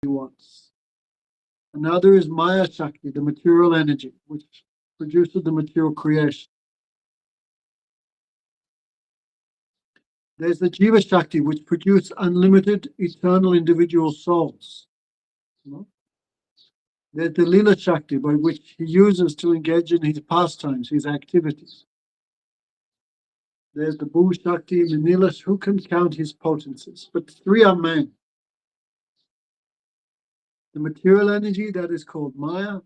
he wants. Another is Maya Shakti, the material energy, which produces the material creation. There's the Jiva Shakti, which produces unlimited, eternal individual souls. There's the Lila Shakti, by which he uses to engage in his pastimes, his activities. There's the Bhu Shakti and the Nilas. Who can count his potencies? But three are main. The material energy, that is called Maya.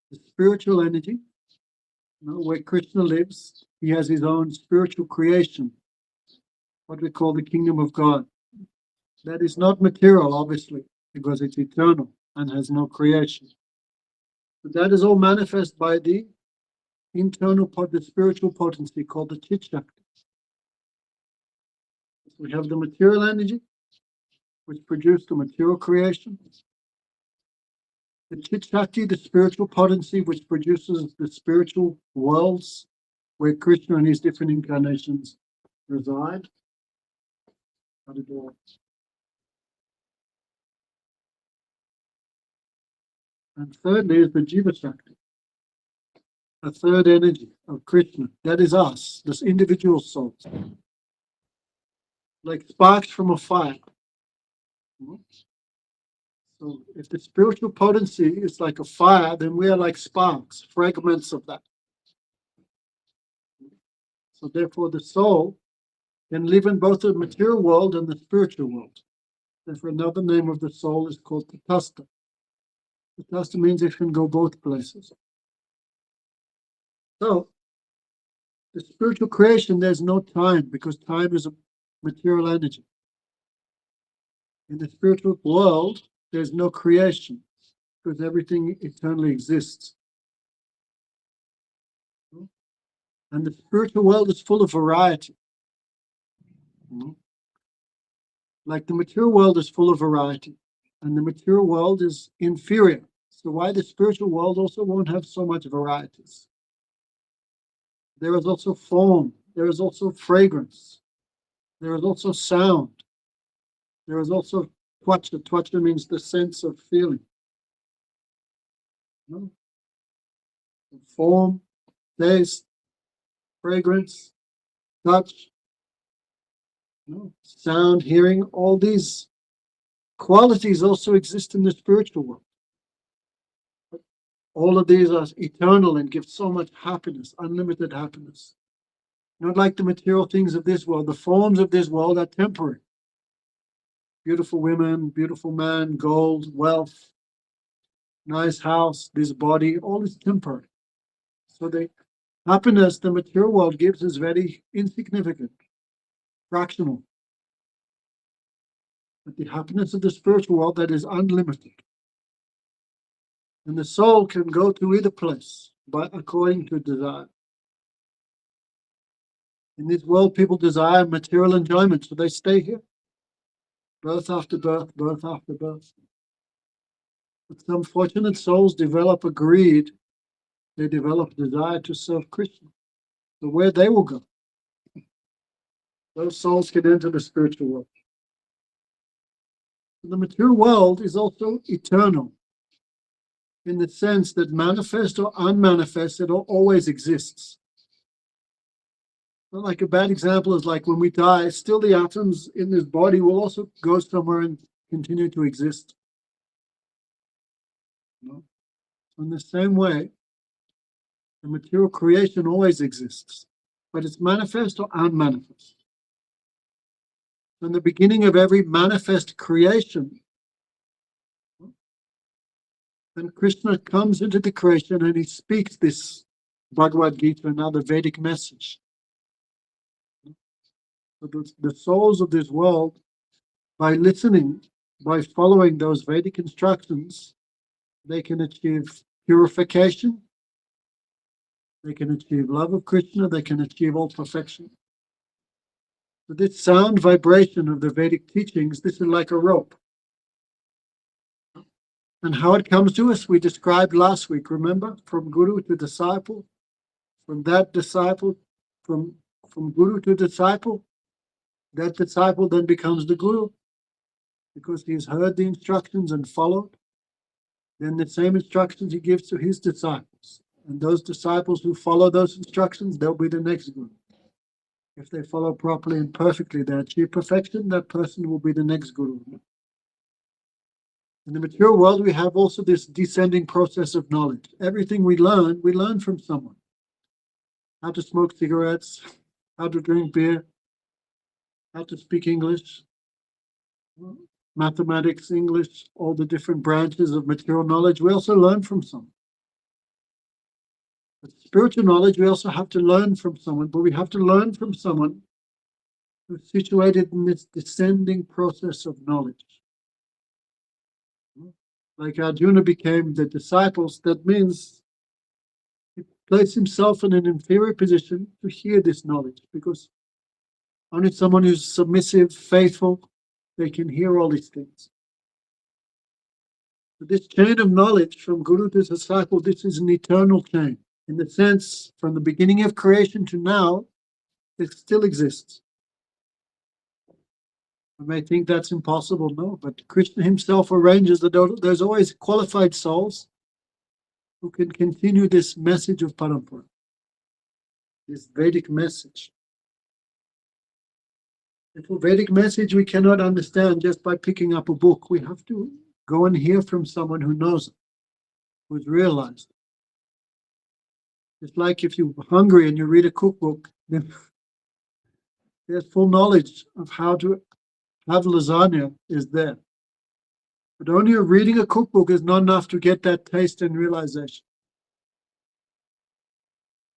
The spiritual energy, where Krishna lives, he has his own spiritual creation, what we call the kingdom of God. That is not material, obviously, because it's eternal and has no creation. But that is all manifest by the internal the spiritual potency called the Chit Shakti. So we have the material energy, which produces the material creation. The Chit Shakti, the spiritual potency, which produces the spiritual worlds where Krishna and his different incarnations reside. And thirdly is the Jiva Shakti, a third energy of Krishna. That is us, this individual souls, like sparks from a fire. So if the spiritual potency is like a fire, then we are like sparks, fragments of that. So therefore the soul can live in both the material world and the spiritual world. Therefore another name of the soul is called Tatastha. Tatastha means it can go both places. So the spiritual creation, there's no time, because time is a material energy. In the spiritual world, there's no creation, because everything eternally exists. And the spiritual world is full of variety. Like the material world is full of variety, and the material world is inferior. So why the spiritual world also won't have so much varieties? There is also form, there is also fragrance, there is also sound, there is also twacha. Twacha means the sense of feeling. Form, taste, fragrance, touch, sound, hearing, all these qualities also exist in the spiritual world. But all of these are eternal and give so much happiness, unlimited happiness. Not like the material things of this world. The forms of this world are temporary. Beautiful women, beautiful man, gold, wealth, nice house, this body, all is temporary. So the happiness the material world gives is very insignificant, fractional. But the happiness of the spiritual world, that is unlimited. And the soul can go to either place according to desire. In this world, people desire material enjoyment, so they stay here. Birth after birth, birth after birth. But some fortunate souls develop a greed, they develop desire to serve Krishna. So where they will go, those souls can enter the spiritual world. The material world is also eternal, in the sense that manifest or unmanifest, it always exists. Like a bad example is like when we die, still the atoms in this body will also go somewhere and continue to exist. In the same way, the material creation always exists, but it's manifest or unmanifest. In the beginning of every manifest creation, then Krishna comes into the creation and he speaks this Bhagavad Gita, another Vedic message. So the souls of this world, by listening, by following those Vedic instructions, they can achieve purification, they can achieve love of Krishna, they can achieve all perfection. So this sound vibration of the Vedic teachings, this is like a rope. And how it comes to us, we described last week, remember? From guru to disciple, from that disciple, from guru to disciple, that disciple then becomes the guru, because he has heard the instructions and followed, then the same instructions he gives to his disciples. And those disciples who follow those instructions, they'll be the next guru. If they follow properly and perfectly, they achieve perfection, that person will be the next guru. In the mature world, we have also this descending process of knowledge. Everything we learn from someone. How to smoke cigarettes, how to drink beer, how to speak English, mathematics, English, all the different branches of material knowledge, we also learn from someone. But spiritual knowledge, we also have to learn from someone, but we have to learn from someone who's situated in this descending process of knowledge. Like Arjuna became the disciples, that means he placed himself in an inferior position to hear this knowledge, because only someone who's submissive, faithful, they can hear all these things. So this chain of knowledge from guru to disciple, this is an eternal chain. In the sense, from the beginning of creation to now, it still exists. You may think that's impossible, no, but Krishna himself arranges that there's always qualified souls who can continue this message of Parampara, this Vedic message. The Vedic message we cannot understand just by picking up a book. We have to go and hear from someone who knows it, who's realized. It's like if you're hungry and you read a cookbook, then there's full knowledge of how to have lasagna is there. But only reading a cookbook is not enough to get that taste and realization.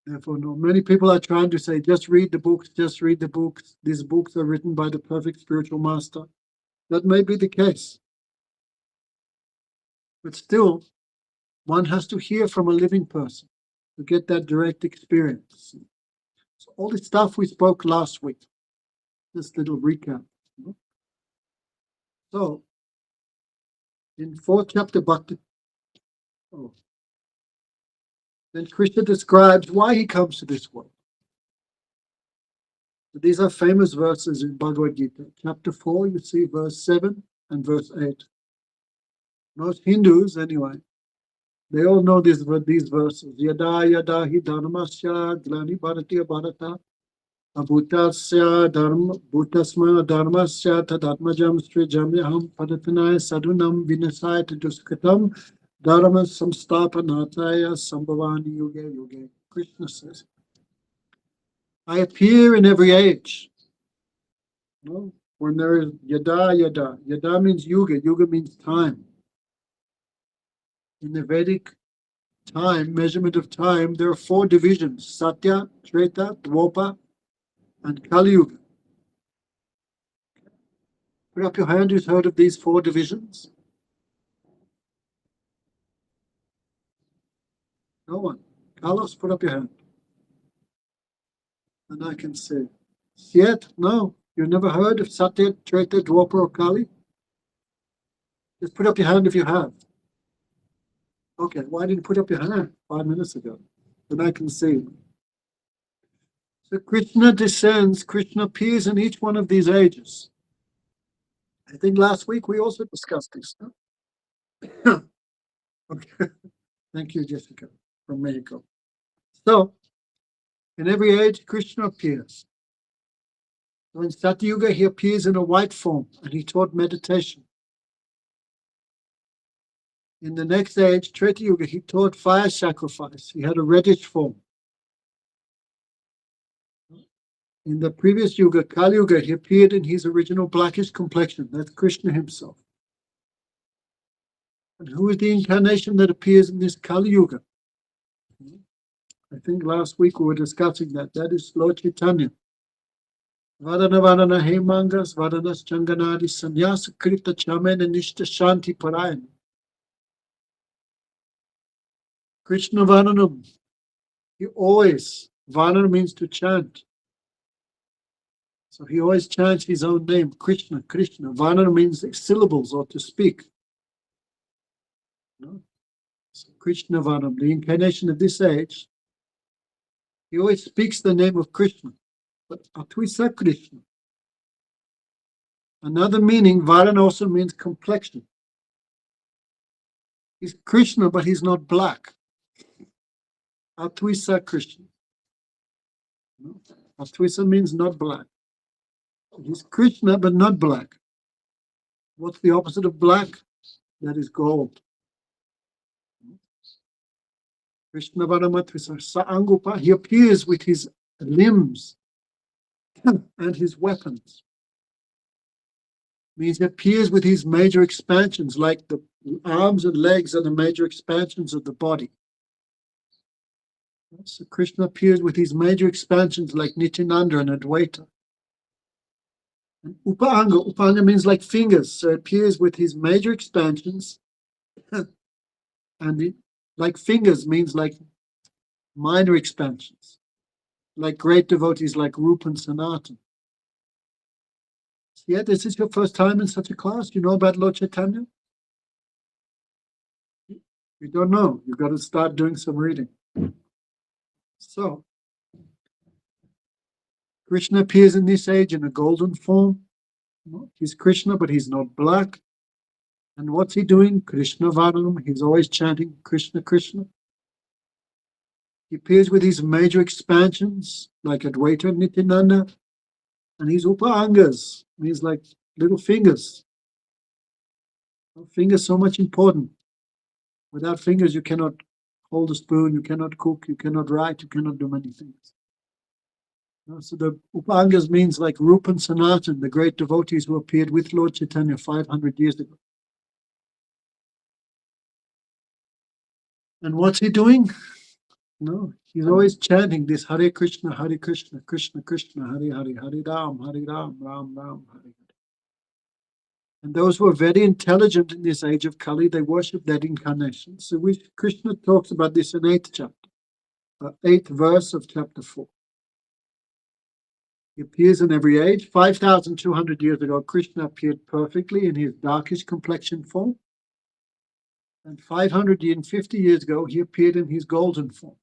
Therefore, no, many people are trying to say, just read the books, just read the books. These books are written by the perfect spiritual master. That may be the case. But still, one has to hear from a living person to get that direct experience. So all the stuff we spoke last week, this little recap. So, in 4th chapter, then Krishna describes why he comes to this world. So these are famous verses in Bhagavad Gita. Chapter 4, you see verse 7 and verse 8. Most Hindus, anyway, they all know these verses. Yada yada hi dharmasya glani bharatiya bharata abhutasya bhutasma dharmasya tadatmajam srijamyaham padatanaya sadhunam vinasaya taduskatam dharma samstapanataya sambhavani yuge yuge. Krishna says, I appear in every age. No? When there is yada yada. Yada means yuga. Yuga means time. In the Vedic time, measurement of time, there are 4 divisions: Satya, Treta, Dwapa, and Kali Yuga. Put up your hand who's heard of these 4 divisions. No one. Carlos, put up your hand. And I can say, Yet? No. You've never heard of Satya, Treta, Dwapa, or Kali? Just put up your hand if you have. Okay, why didn't you put up your hand 5 minutes ago? Then I can see. So Krishna descends, Krishna appears in each one of these ages. I think last week we also discussed this. Huh? Okay. Thank you, Jessica, from Mexico. So, in every age, Krishna appears. So in Satyuga, he appears in a white form, and he taught meditation. In the next age, Treta Yuga, he taught fire sacrifice. He had a reddish form. In the previous Yuga, Kali Yuga, he appeared in his original blackish complexion. That's Krishna himself. And who is the incarnation that appears in this Kali Yuga? I think last week we were discussing that. That is Lord Chaitanya. Vadana Vadana Hemangas, Vadanas Changanadi, Sanyasa Krita Chamena Nishta Shanti Parayana. Krishna Vananam. Vanana means to chant. So he always chants his own name, Krishna, Krishna. Vanana means syllables or to speak. No? So Krishna Vanam, the incarnation of this age, he always speaks the name of Krishna. But Atwisa Krishna. Another meaning, Varana also means complexion. He's Krishna, but he's not black. Atwisa Krishna. Atwisa means not black. He's Krishna, but not black. What's the opposite of black? That is gold. Krishna Varamatwisa Saangupa, he appears with his limbs and his weapons. Means he appears with his major expansions, like the arms and legs are the major expansions of the body. So Krishna appears with his major expansions like Nityananda and Advaita. And Upanga means like fingers, so it appears with his major expansions, and like fingers means like minor expansions, like great devotees like Rupa and Sanatan. Yeah, this is your first time in such a class. You know about Lord Chaitanya? You don't know. You've got to start doing some reading. So, Krishna appears in this age in a golden form. He's Krishna, but he's not black. And what's he doing? Krishna Varanam. He's always chanting Krishna, Krishna. He appears with his major expansions, like Advaita and Nityananda. And his Upangas means like little fingers. Fingers so much important. Without fingers, you cannot hold a spoon, you cannot cook, you cannot write, you cannot do many things. So the Upangas means like Rupa and Sanatan, the great devotees who appeared with Lord Chaitanya 500 years ago. And what's he doing? No, he's always chanting this Hare Krishna, Krishna Krishna, Hare Hare, Hare Ram, Ram Ram, Hare Hare. And those who are very intelligent in this age of Kali, they worship that incarnation. So Krishna talks about this in 8th chapter, 8th verse of chapter 4. He appears in every age. 5,200 years ago, Krishna appeared perfectly in his darkish complexion form. And 550 years ago, he appeared in his golden form.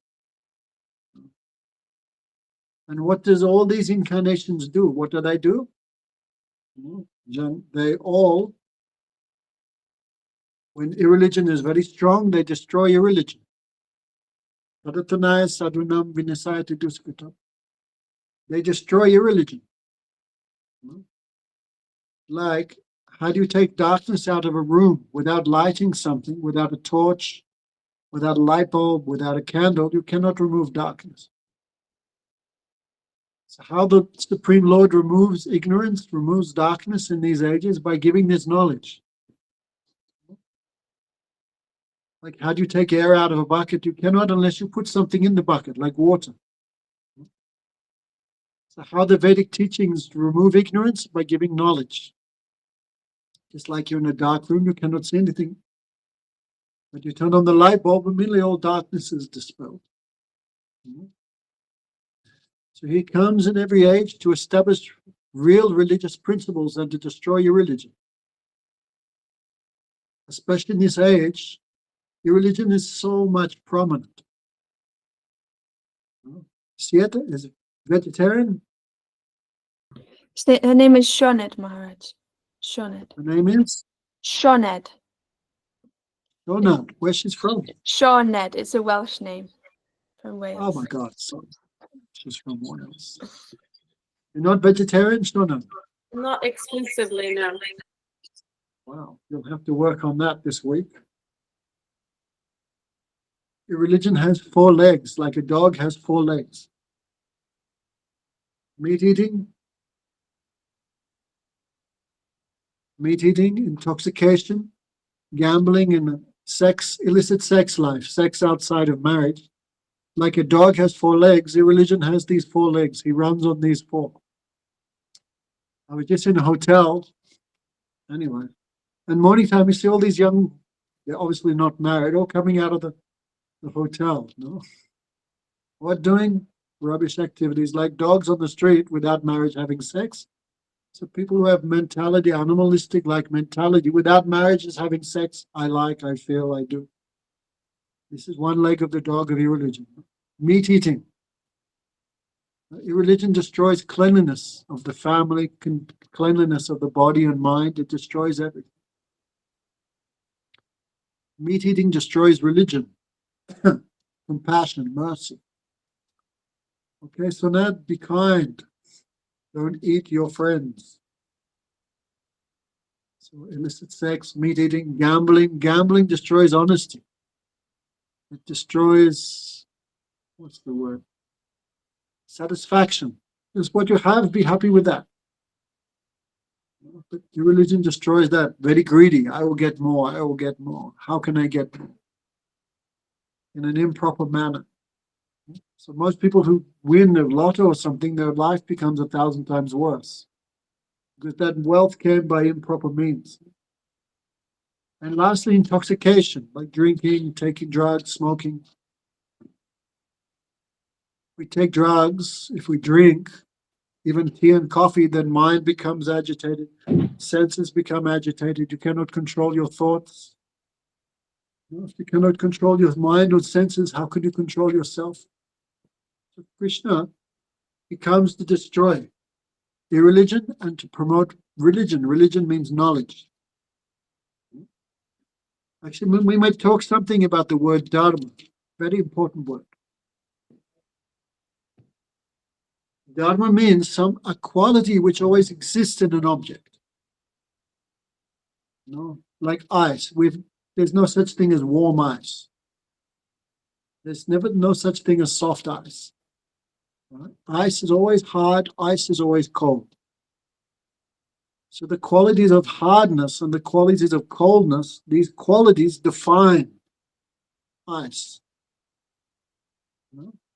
And what does all these incarnations do? What do? They all, when irreligion is very strong, they destroy irreligion. Paratanaya sadhunam vinasayati duskritam. They destroy irreligion. Like, how do you take darkness out of a room without lighting something, without a torch, without a light bulb, without a candle? You cannot remove darkness. So how the Supreme Lord removes ignorance, removes darkness in these ages? By giving this knowledge. Like, how do you take air out of a bucket? You cannot unless you put something in the bucket, like water. So how the Vedic teachings remove ignorance? By giving knowledge. Just like you're in a dark room, you cannot see anything. But you turn on the light bulb, immediately all darkness is dispelled. So he comes in every age to establish real religious principles and to destroy your religion. Especially in this age, your religion is so much prominent. Sieta is vegetarian. Her name is Shoned, Maharaj. Shoned. Her name is? Shoned. Shoned. Where's she's from? Shoned. It's a Welsh name from Wales. Oh my God. So she's from Wales. You're not vegetarian, Shoned? Not exclusively, no. Wow. You'll have to work on that this week. Your religion has 4 legs, like a dog has 4 legs. Meat eating, intoxication, gambling, and sex, illicit sex life, sex outside of marriage. Like a dog has 4 legs, your religion has these 4 legs. He runs on these 4. I was just in a hotel, anyway, and morning time you see all these young, they're obviously not married, all coming out of the hotel, no? What doing? Rubbish activities, like dogs on the street without marriage having sex. So people who have mentality, animalistic like mentality, without marriage is having sex. I like, I feel, I do. This is one leg of the dog of your religion. Meat eating. Irreligion destroys cleanliness of the family, cleanliness of the body and mind. It destroys everything. Meat eating destroys religion, compassion, mercy. Okay, so now be kind. Don't eat your friends. So illicit sex, meat eating, gambling. Gambling destroys honesty. It destroys, what's the word? Satisfaction. Just what you have, be happy with that. But your religion destroys that. Very greedy. I will get more. I will get more. How can I get more? In an improper manner. So most people who win a lotto or something, their life becomes 1,000 times worse. Because that wealth came by improper means. And lastly, intoxication, like drinking, taking drugs, smoking. We take drugs, if we drink, even tea and coffee, then mind becomes agitated, senses become agitated, you cannot control your thoughts. If you cannot control your mind or senses, how could you control yourself? So Krishna, he comes to destroy irreligion and to promote religion. Religion means knowledge. Actually, we might talk something about the word dharma, very important word. Dharma means a quality which always exists in an object. No, like ice. There's no such thing as warm ice. There's no such thing as soft ice. Right? Ice is always hard. Ice is always cold. So the qualities of hardness and the qualities of coldness, these qualities define ice.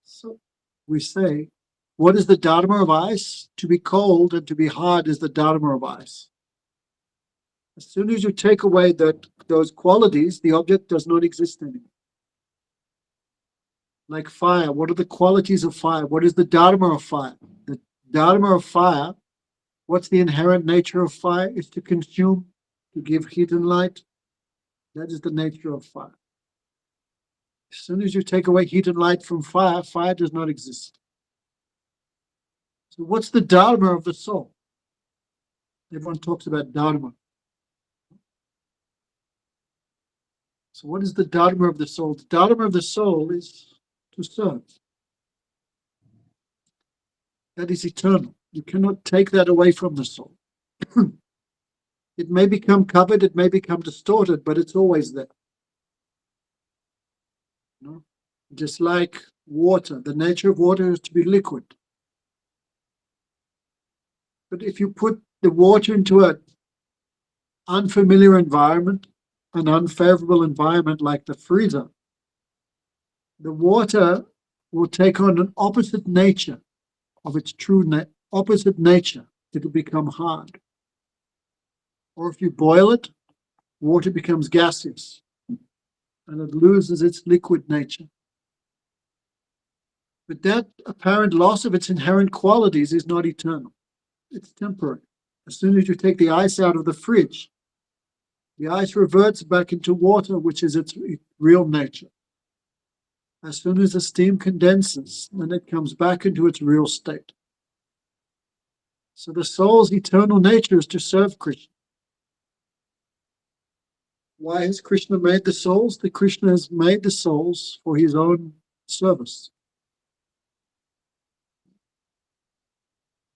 So we say, what is the dharma of ice? To be cold and to be hard is the dharma of ice. As soon as you take away those qualities, the object does not exist anymore. Like fire, what are the qualities of fire? What is the dharma of fire? The dharma of fire, what's the inherent nature of fire? Is to consume, to give heat and light. That is the nature of fire. As soon as you take away heat and light from fire, fire does not exist. So what's the dharma of the soul? Everyone talks about dharma. So what is the dharma of the soul? The dharma of the soul is to serve. That is eternal. You cannot take that away from the soul. It may become covered, it may become distorted, but it's always there. No? Just like water, the nature of water is to be liquid. But if you put the water into an unfamiliar environment, an unfavorable environment like the freezer, the water will take on an opposite nature of its true opposite nature. It will become hard. Or if you boil it, water becomes gaseous and it loses its liquid nature. But that apparent loss of its inherent qualities is not eternal. It's temporary. As soon as you take the ice out of the fridge, the ice reverts back into water, which is its real nature. As soon as the steam condenses, then it comes back into its real state. So the soul's eternal nature is to serve Krishna. Why has Krishna made the souls? The Krishna has made the souls for his own service.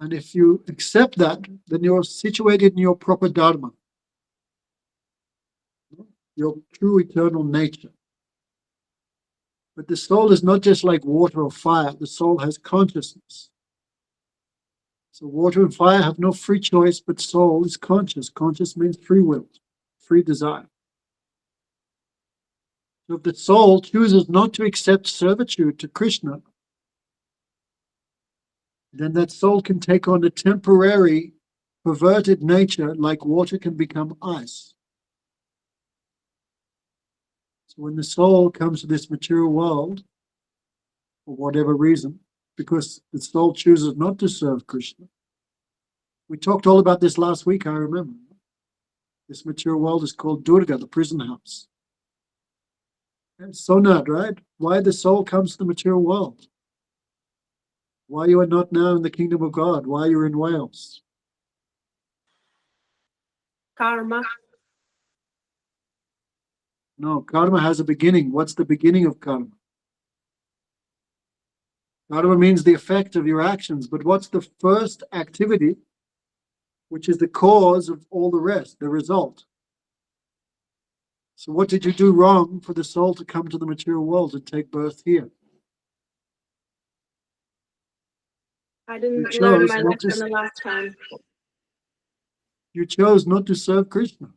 And if you accept that, then you're situated in your proper dharma, your true eternal nature. But the soul is not just like water or fire. The soul has consciousness. So water and fire have no free choice, but soul is conscious. Conscious means free will, free desire. So if the soul chooses not to accept servitude to Krishna, then that soul can take on a temporary, perverted nature like water can become ice. So when the soul comes to this material world, for whatever reason, because the soul chooses not to serve Krishna. We talked all about this last week, I remember. This material world is called Durga, the prison house. And so not, right? Why the soul comes to the material world? Why you are not now in the kingdom of God? Why you're in Wales? Karma. No, karma has a beginning. What's the beginning of karma? Karma means the effect of your actions, but what's the first activity, which is the cause of all the rest, the result? So what did you do wrong for the soul to come to the material world and take birth here? I didn't You learn chose my not to- lesson the last time. You chose not to serve Krishna.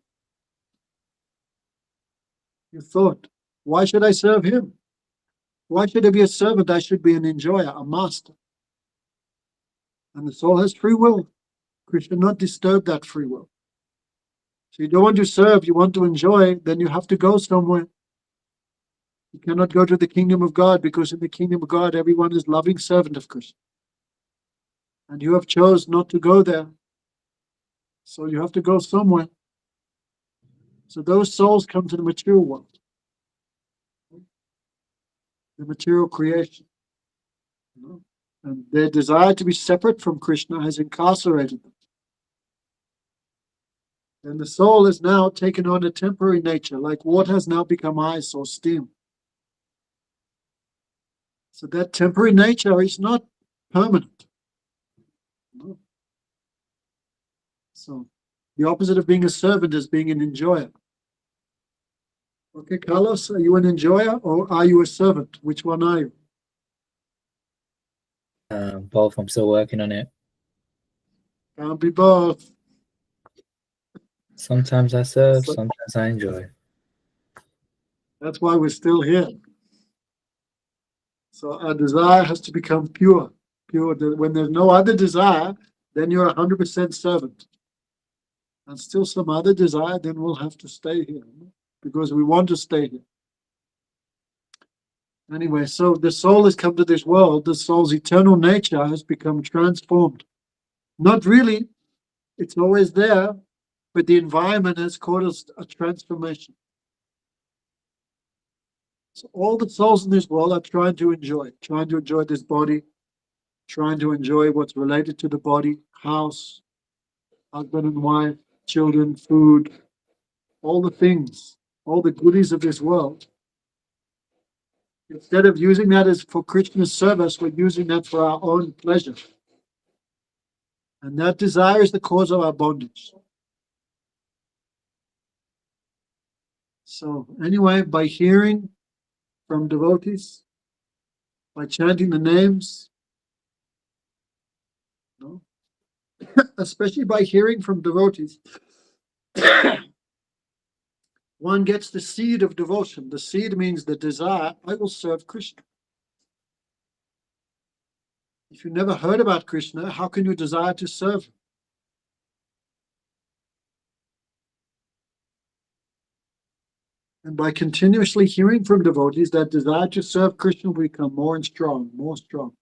You thought, why should I serve him? Why should I be a servant? I should be an enjoyer, a master. And the soul has free will. Krishna not disturb that free will. So you don't want to serve, you want to enjoy, then you have to go somewhere. You cannot go to the kingdom of God, because in the kingdom of God, everyone is loving servant of Krishna. And you have chose not to go there. So you have to go somewhere. So those souls come to the material world, the material creation. And their desire to be separate from Krishna has incarcerated them. And the soul has now taken on a temporary nature, like water has now become ice or steam. So that temporary nature is not permanent. No. So the opposite of being a servant is being an enjoyer. Okay, Carlos, are you an enjoyer or are you a servant? Which one are you? Both. I'm still working on it. Can't be both. Sometimes I serve, sometimes I enjoy. That's why we're still here. So our desire has to become pure. Pure. When there's no other desire, then you're 100% servant. And still some other desire, then we'll have to stay here because we want to stay here. Anyway, so the soul has come to this world. The soul's eternal nature has become transformed. Not really. It's always there, but the environment has caused a transformation. So all the souls in this world are trying to enjoy this body, trying to enjoy what's related to the body, house, husband and wife, children, food, all the things, all the goodies of this world. Instead of using that as for Krishna's service, we're using that for our own pleasure. And that desire is the cause of our bondage. So anyway, by hearing from devotees, by chanting the names, especially by hearing from devotees, one gets the seed of devotion. The seed means the desire, I will serve Krishna. If you never heard about Krishna, how can you desire to serve him? And by continuously hearing from devotees, that desire to serve Krishna will become more and strong, more strong.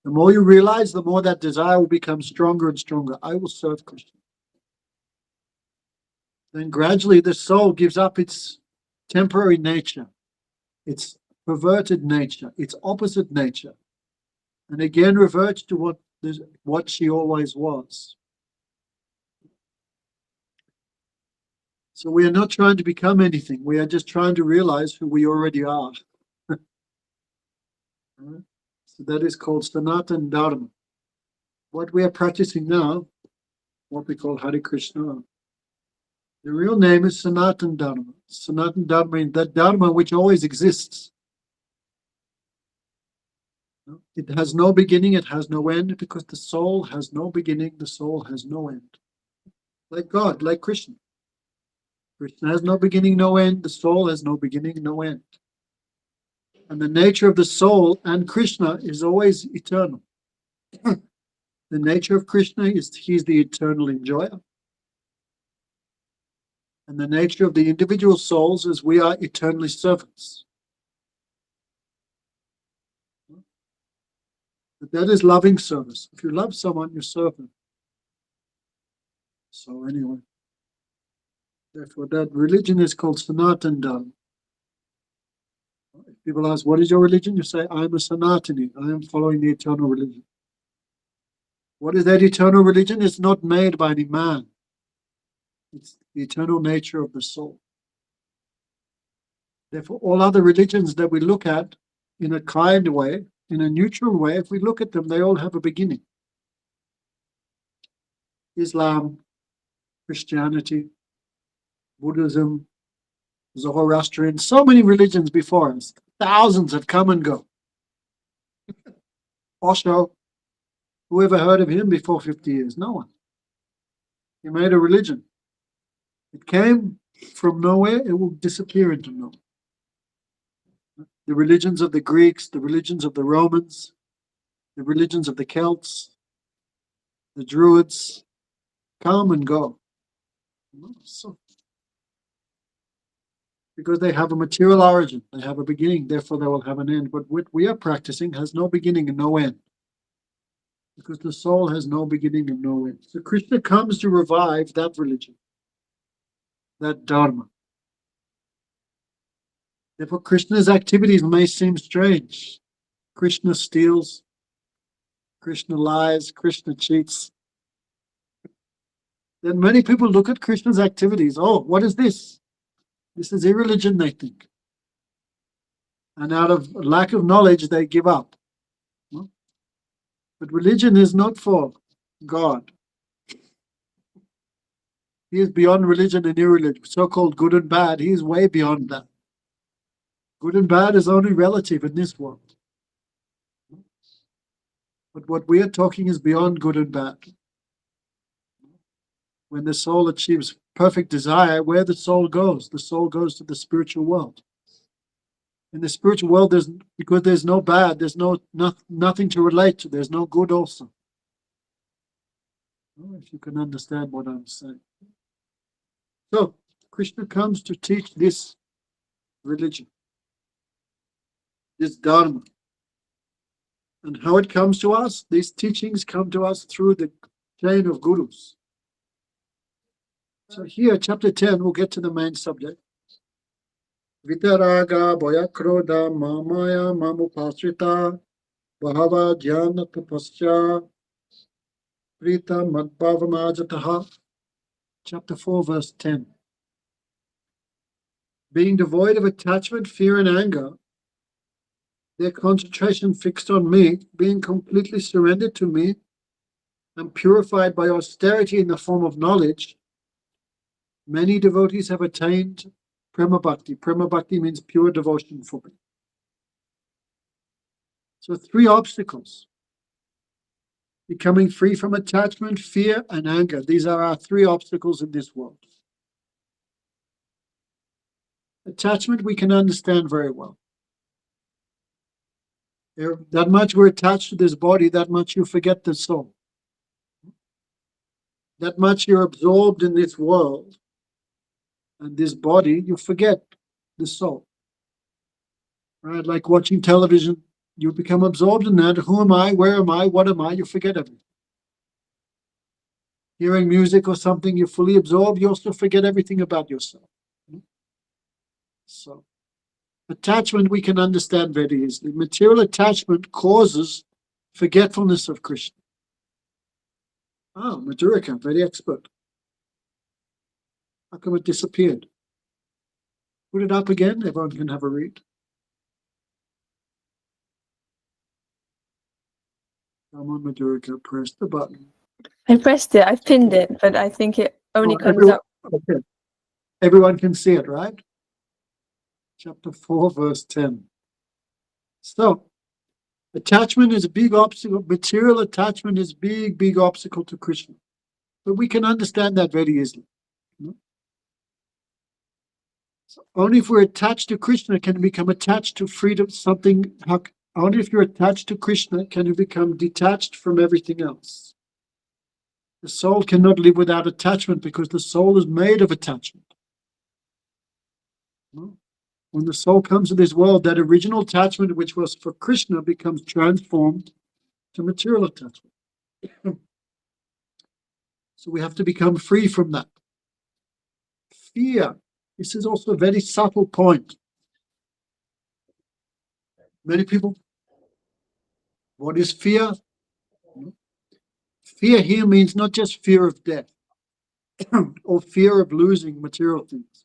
The more you realize, the more that desire will become stronger and stronger. I will serve Krishna. Then gradually the soul gives up its temporary nature, its perverted nature, its opposite nature, and again reverts to what she always was. So we are not trying to become anything. We are just trying to realize who we already are. So that is called Sanatan Dharma. What we are practicing now, what we call Hare Krishna, the real name is Sanatan Dharma. Sanatan Dharma means that Dharma which always exists. It has no beginning, it has no end, because the soul has no beginning, the soul has no end. Like God, like Krishna. Krishna has no beginning, no end. The soul has no beginning, no end. And the nature of the soul and Krishna is always eternal. The nature of Krishna is he's the eternal enjoyer. And the nature of the individual souls is we are eternally servants. But that is loving service. If you love someone, you serve them. So anyway, therefore that religion is called Sanatan Dharma. If People ask, what is your religion? You say, I'm a Sanatani. I am following the eternal religion. What is that eternal religion? It's not made by any man. It's the eternal nature of the soul. Therefore, all other religions that we look at in a kind way, in a neutral way, if we look at them, they all have a beginning. Islam, Christianity, Buddhism, Zoroastrian, so many religions before us. Thousands have come and go. Osho, who ever heard of him before 50 years? No one. He made a religion. It came from nowhere, it will disappear into nowhere. The religions of the Greeks, the religions of the Romans, the religions of the Celts, the Druids, come and go. So, because they have a material origin, they have a beginning, therefore they will have an end. But what we are practicing has no beginning and no end. Because the soul has no beginning and no end. So Krishna comes to revive that religion, that dharma. Therefore, Krishna's activities may seem strange. Krishna steals, Krishna lies, Krishna cheats. Then many people look at Krishna's activities. Oh, what is this? This is irreligion, they think. And out of lack of knowledge, they give up. But religion is not for God. He is beyond religion and irreligion. So-called good and bad, he is way beyond that. Good and bad is only relative in this world. But what we are talking is beyond good and bad. When the soul achieves perfect desire, where the soul goes to the spiritual world. In the spiritual world, because there's no bad, there's nothing to relate to. There's no good also. If you can understand what I'm saying. So, Krishna comes to teach this religion, this dharma. And how it comes to us, these teachings come to us through the chain of gurus. So here, chapter 10, we'll get to the main subject. Vitaraga Bhayakroda Mamaya Mamupasrita Bhava Jnana Tapasya Prita Madbhavamajataha. Chapter 4, verse 10. Being devoid of attachment, fear, and anger, their concentration fixed on me, being completely surrendered to me, and purified by austerity in the form of knowledge, many devotees have attained Prema Bhakti. Prema Bhakti means pure devotion for me. So 3 obstacles. Becoming free from attachment, fear, and anger. These are our 3 obstacles in this world. Attachment we can understand very well. That much we're attached to this body, that much you forget the soul. That much you're absorbed in this world and this body, you forget the soul. Right? Like watching television, you become absorbed in that. Who am I? Where am I? What am I? You forget everything. Hearing music or something, you're fully absorbed, you also forget everything about yourself. So, attachment we can understand very easily. Material attachment causes forgetfulness of Krishna. Oh, Madhurika, very expert. How come it disappeared? Put it up again, everyone can have a read. Come on, Madhurika, press the button. I pressed it, I pinned it, but I think it only comes everyone, up. okay. Everyone can see it, right? Chapter 4, verse 10. So, attachment is a big obstacle. Material attachment is big obstacle to Krishna. But we can understand that very easily. So only if we're attached to Krishna can we become attached to freedom, something. Only if you're attached to Krishna can you become detached from everything else. The soul cannot live without attachment because the soul is made of attachment. When the soul comes to this world, that original attachment which was for Krishna becomes transformed to material attachment. So we have to become free from that. Fear. This is also a very subtle point. Many people, what is fear? Fear here means not just fear of death or fear of losing material things.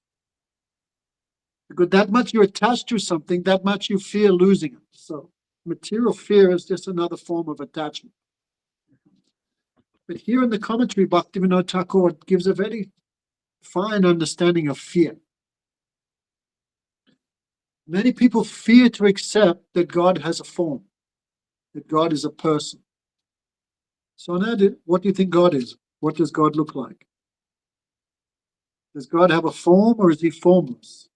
Because that much you're attached to something, that much you fear losing it. So material fear is just another form of attachment. But here in the commentary, Bhaktivinoda Thakur gives a very fine understanding of fear. Many people fear to accept that God has a form, that God is a person. So now, what do you think God is? What does God look like? Does God have a form, or is he formless?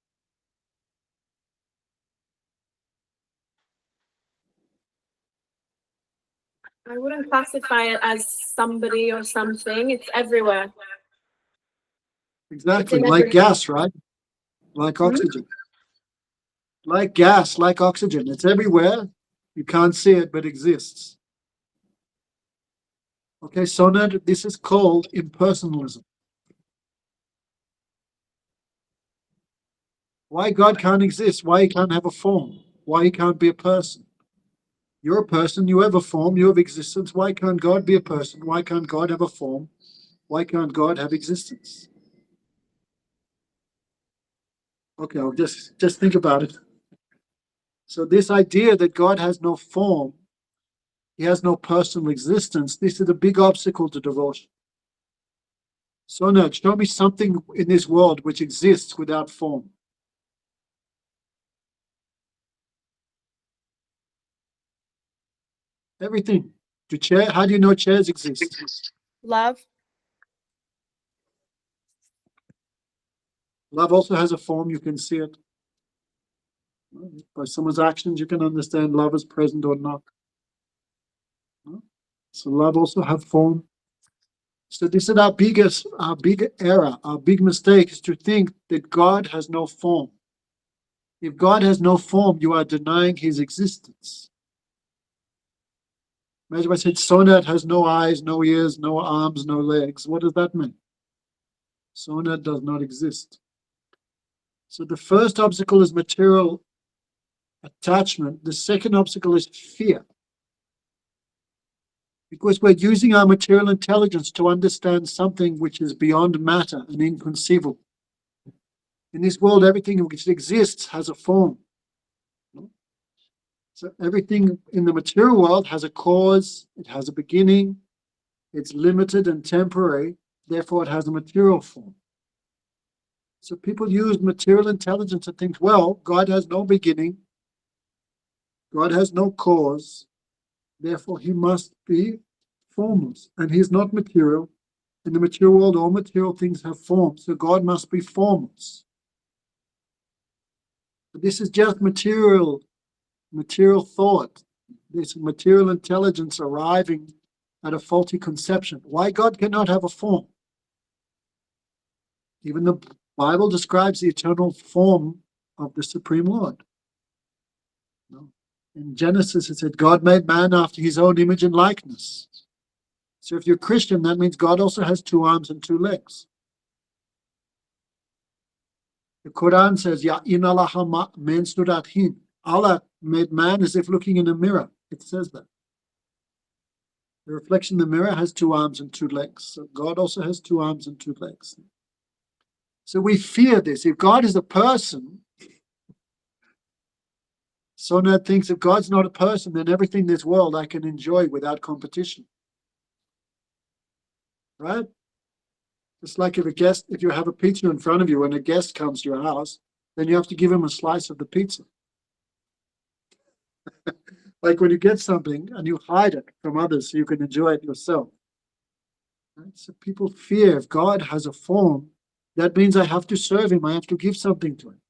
I wouldn't classify it as somebody or something. It's everywhere. Exactly, It's in like everything. gas, right? Like oxygen. Like gas, like oxygen. It's everywhere. You can't see it, but exists. Okay, so now this is called impersonalism. Why God can't exist? Why he can't have a form? Why he can't be a person? You're a person, you have a form, you have existence. Why can't God be a person? Why can't God have a form? Why can't God have existence? Okay, I'll just think about it. So this idea that God has no form, he has no personal existence, this is a big obstacle to devotion. So now, show me something in this world which exists without form. Everything. How do you know chairs exist? Love. Love also has a form, you can see it. By someone's actions, you can understand love is present or not. So love also have form. So this is our big error, our big mistake is to think that God has no form. If God has no form, you are denying his existence. Imagine if I said Sonat has no eyes, no ears, no arms, no legs. What does that mean? Sonat does not exist. So the first obstacle is material attachment. The second obstacle is fear. Because we're using our material intelligence to understand something which is beyond matter and inconceivable. In this world, everything which exists has a form. So everything in the material world has a cause, it has a beginning, it's limited and temporary, therefore it has a material form. So people use material intelligence to think, well, God has no beginning, God has no cause, therefore he must be formless. And he's not material. In the material world, all material things have form, so God must be formless. But this is just material thought. This material intelligence arriving at a faulty conception. Why God cannot have a form? Even the Bible describes the eternal form of the Supreme Lord. In Genesis, it said, God made man after his own image and likeness. So if you're Christian, that means God also has 2 arms and 2 legs. The Quran says, Ya inalaha men surat hin. Allah made man as if looking in a mirror. It says that. The reflection in the mirror has 2 arms and 2 legs. So God also has 2 arms and 2 legs. So we fear this. If God is a person, Sonat thinks if God's not a person, then everything in this world I can enjoy without competition. Right? It's like if you have a pizza in front of you and a guest comes to your house, then you have to give him a slice of the pizza. Like when you get something and you hide it from others so you can enjoy it yourself. Right? So people fear if God has a form, that means I have to serve him, I have to give something to him.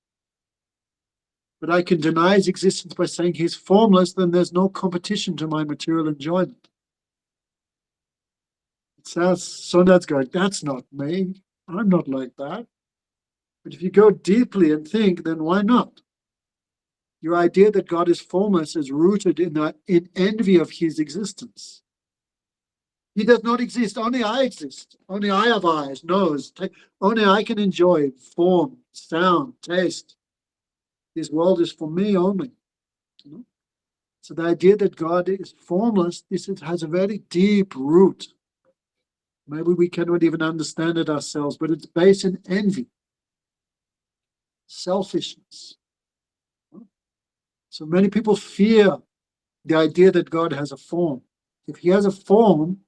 But I can deny his existence by saying he's formless, then there's no competition to my material enjoyment. It sounds, Sonat's going, that's not me. I'm not like that. But if you go deeply and think, then why not? Your idea that God is formless is rooted in envy of his existence. He does not exist. Only I exist. Only I have eyes, nose. Only I can enjoy form, sound, taste. This world is for me only. So the idea that God is formless, has a very deep root. Maybe we cannot even understand it ourselves, but it's based in envy, selfishness. So many people fear the idea that God has a form. If he has a form,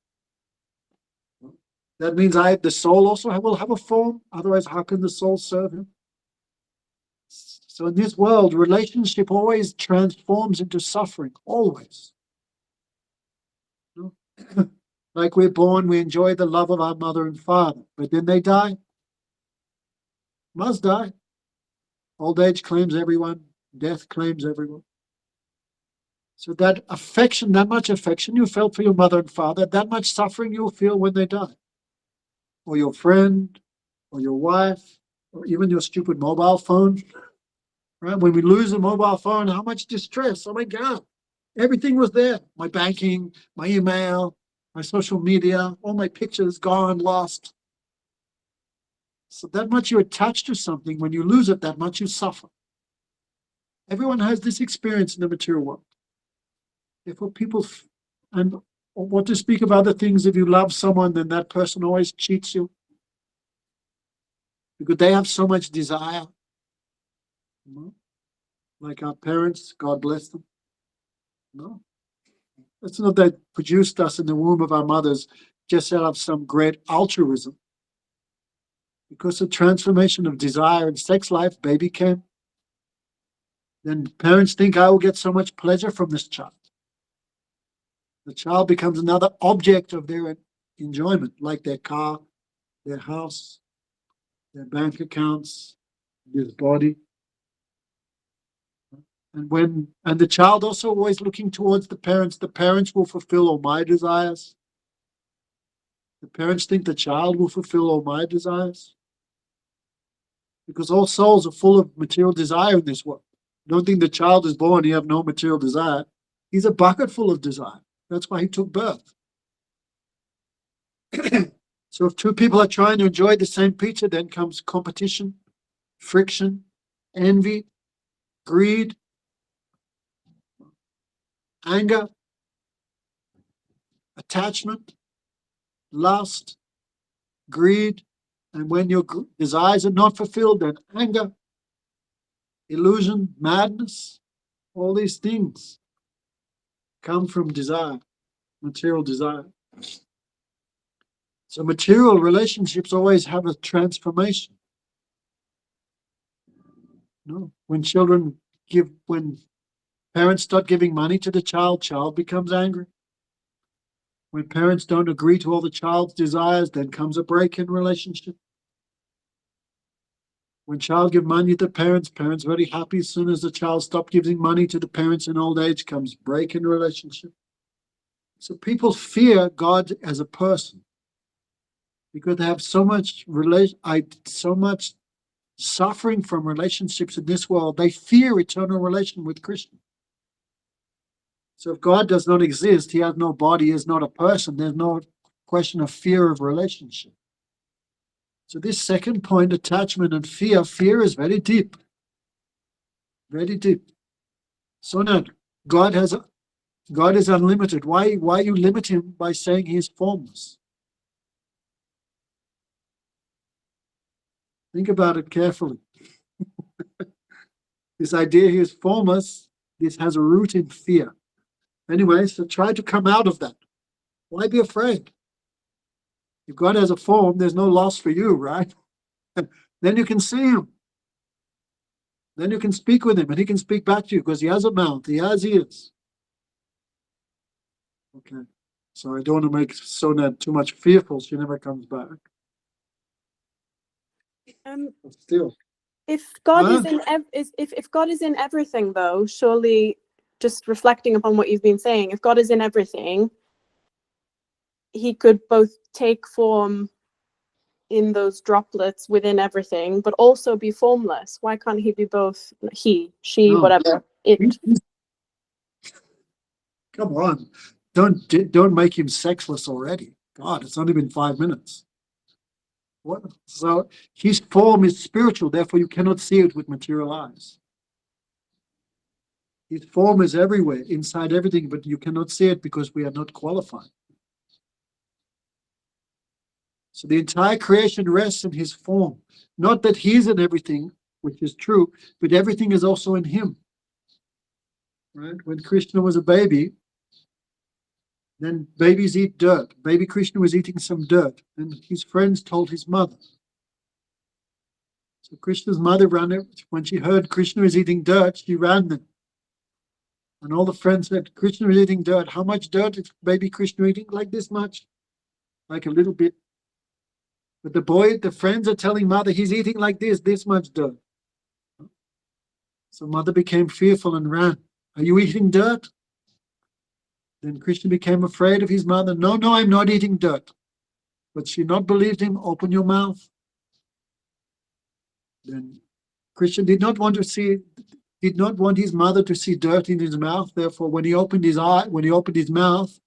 that means the soul also will have a form. Otherwise, how can the soul serve him? So in this world, relationship always transforms into suffering, always. Like we're born, we enjoy the love of our mother and father, but then they die. Must die. Old age claims everyone. Death claims everyone. So that affection, that much affection you felt for your mother and father, that much suffering you'll feel when they die. Or your friend, or your wife, or even your stupid mobile phone. Right? When we lose a mobile phone, how much distress? Oh my God. Everything was there. My banking, my email, my social media, all my pictures gone, lost. So that much you're attached to something. When you lose it, that much you suffer. Everyone has this experience in the material world. Therefore, people, and what to speak of other things, if you love someone, then that person always cheats you. Because they have so much desire. No? Like our parents, God bless them. No. It's not that produced us in the womb of our mothers just out of some great altruism. Because of transformation of desire and sex life, baby came. Then parents think, I will get so much pleasure from this child. The child becomes another object of their enjoyment, like their car, their house, their bank accounts, this body. And the child also always looking towards the parents will fulfill all my desires. The parents think the child will fulfill all my desires. Because all souls are full of material desire in this world. Don't think the child is born, he have no material desire. He's a bucket full of desire. That's why he took birth. So if two people are trying to enjoy the same pizza, then comes competition, friction, envy, greed, anger, attachment, lust, greed, and when your desires are not fulfilled, then anger, illusion, madness, all these things come from desire, material desire. So material relationships always have a transformation. No, when parents start giving money to the child becomes angry. When parents don't agree to all the child's desires, then comes a break in relationship. When child give money to parents very happy. As soon as the child stops giving money to the parents in old age, comes break in relationship. So people fear God as a person because they have so much suffering from relationships in this world. They fear eternal relation with Krishna. So if God does not exist, he has no body, he is not a person, there's no question of fear of relationship. So this second point, attachment and fear is very deep. Very deep. So now, God is unlimited. Why you limit him by saying he is formless? Think about it carefully. This idea he is formless, this has a root in fear. Anyway, so try to come out of that. Why be afraid? If God has a form, there's no loss for you, right? Then you can see him. Then you can speak with him and he can speak back to you because he has a mouth, he has ears. Okay. So I don't want to make Sona too much fearful. She never comes back. But still. If God Huh? if God is in everything, though, surely, just reflecting upon what you've been saying, if God is in everything, he could both take form in those droplets within everything, but also be formless. Why can't he be both? He, she, No. whatever. It. Come on. Don't make him sexless already. God, it's only been 5 minutes. What? So his form is spiritual, therefore you cannot see it with material eyes. His form is everywhere, inside everything, but you cannot see it because we are not qualified. So the entire creation rests in his form. Not that he's in everything, which is true, but everything is also in him. Right? When Krishna was a baby, then babies eat dirt. Baby Krishna was eating some dirt, and his friends told his mother. So Krishna's mother ran it. When she heard Krishna is eating dirt, she ran them. And all the friends said, Krishna is eating dirt. How much dirt is baby Krishna eating? Like this much? Like a little bit. But the friends are telling mother, he's eating like this much dirt. So mother became fearful and ran. Are you eating dirt? Then Krishna became afraid of his mother. No, I'm not eating dirt. But she not believed him. Open your mouth. Then Krishna did not want his mother to see dirt in his mouth. Therefore, when he opened his mouth,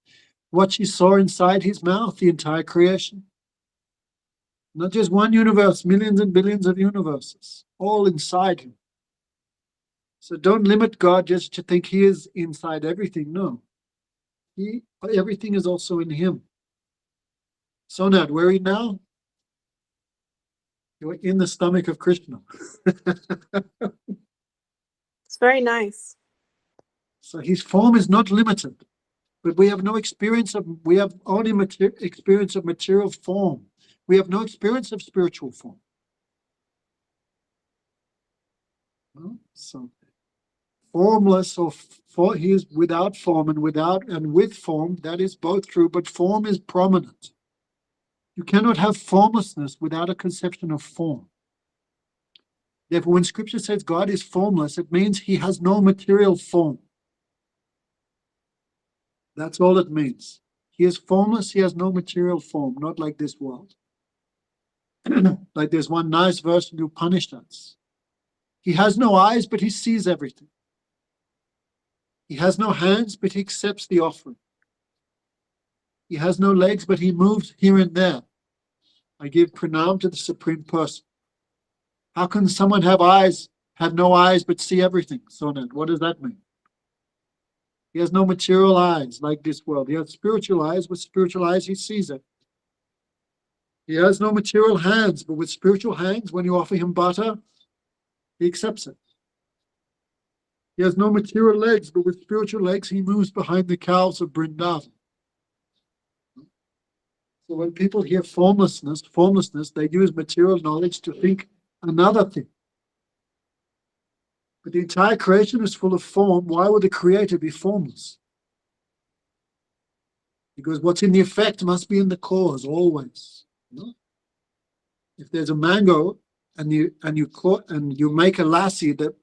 what she saw inside his mouth, the entire creation. Not just one universe, millions and billions of universes, all inside him. So don't limit God just to think he is inside everything. No. Everything is also in him. Sonat, where are you now? You're in the stomach of Krishna. It's very nice. So his form is not limited, but we have no experience we have only experience of material form. We have no experience of spiritual form. So formless, or he is without form, and with form, that is both true, but form is prominent. You cannot have formlessness without a conception of form. Therefore, when scripture says God is formless, it means he has no material form. That's all it means. He is formless, he has no material form, not like this world. Like there's one nice verse in Upanishads. He has no eyes, but he sees everything. He has no hands, but he accepts the offering. He has no legs, but he moves here and there. I give pranam to the Supreme Person. How can someone have no eyes, but see everything? Sonat, what does that mean? He has no material eyes like this world. He has spiritual eyes. With spiritual eyes, he sees it. He has no material hands, but with spiritual hands, when you offer him butter, he accepts it. He has no material legs, but with spiritual legs, he moves behind the cows of Vrindavan. So when people hear formlessness, they use material knowledge to think another thing. But the entire creation is full of form. Why would the creator be formless? Because what's in the effect must be in the cause always. If there's a mango and you make a lassi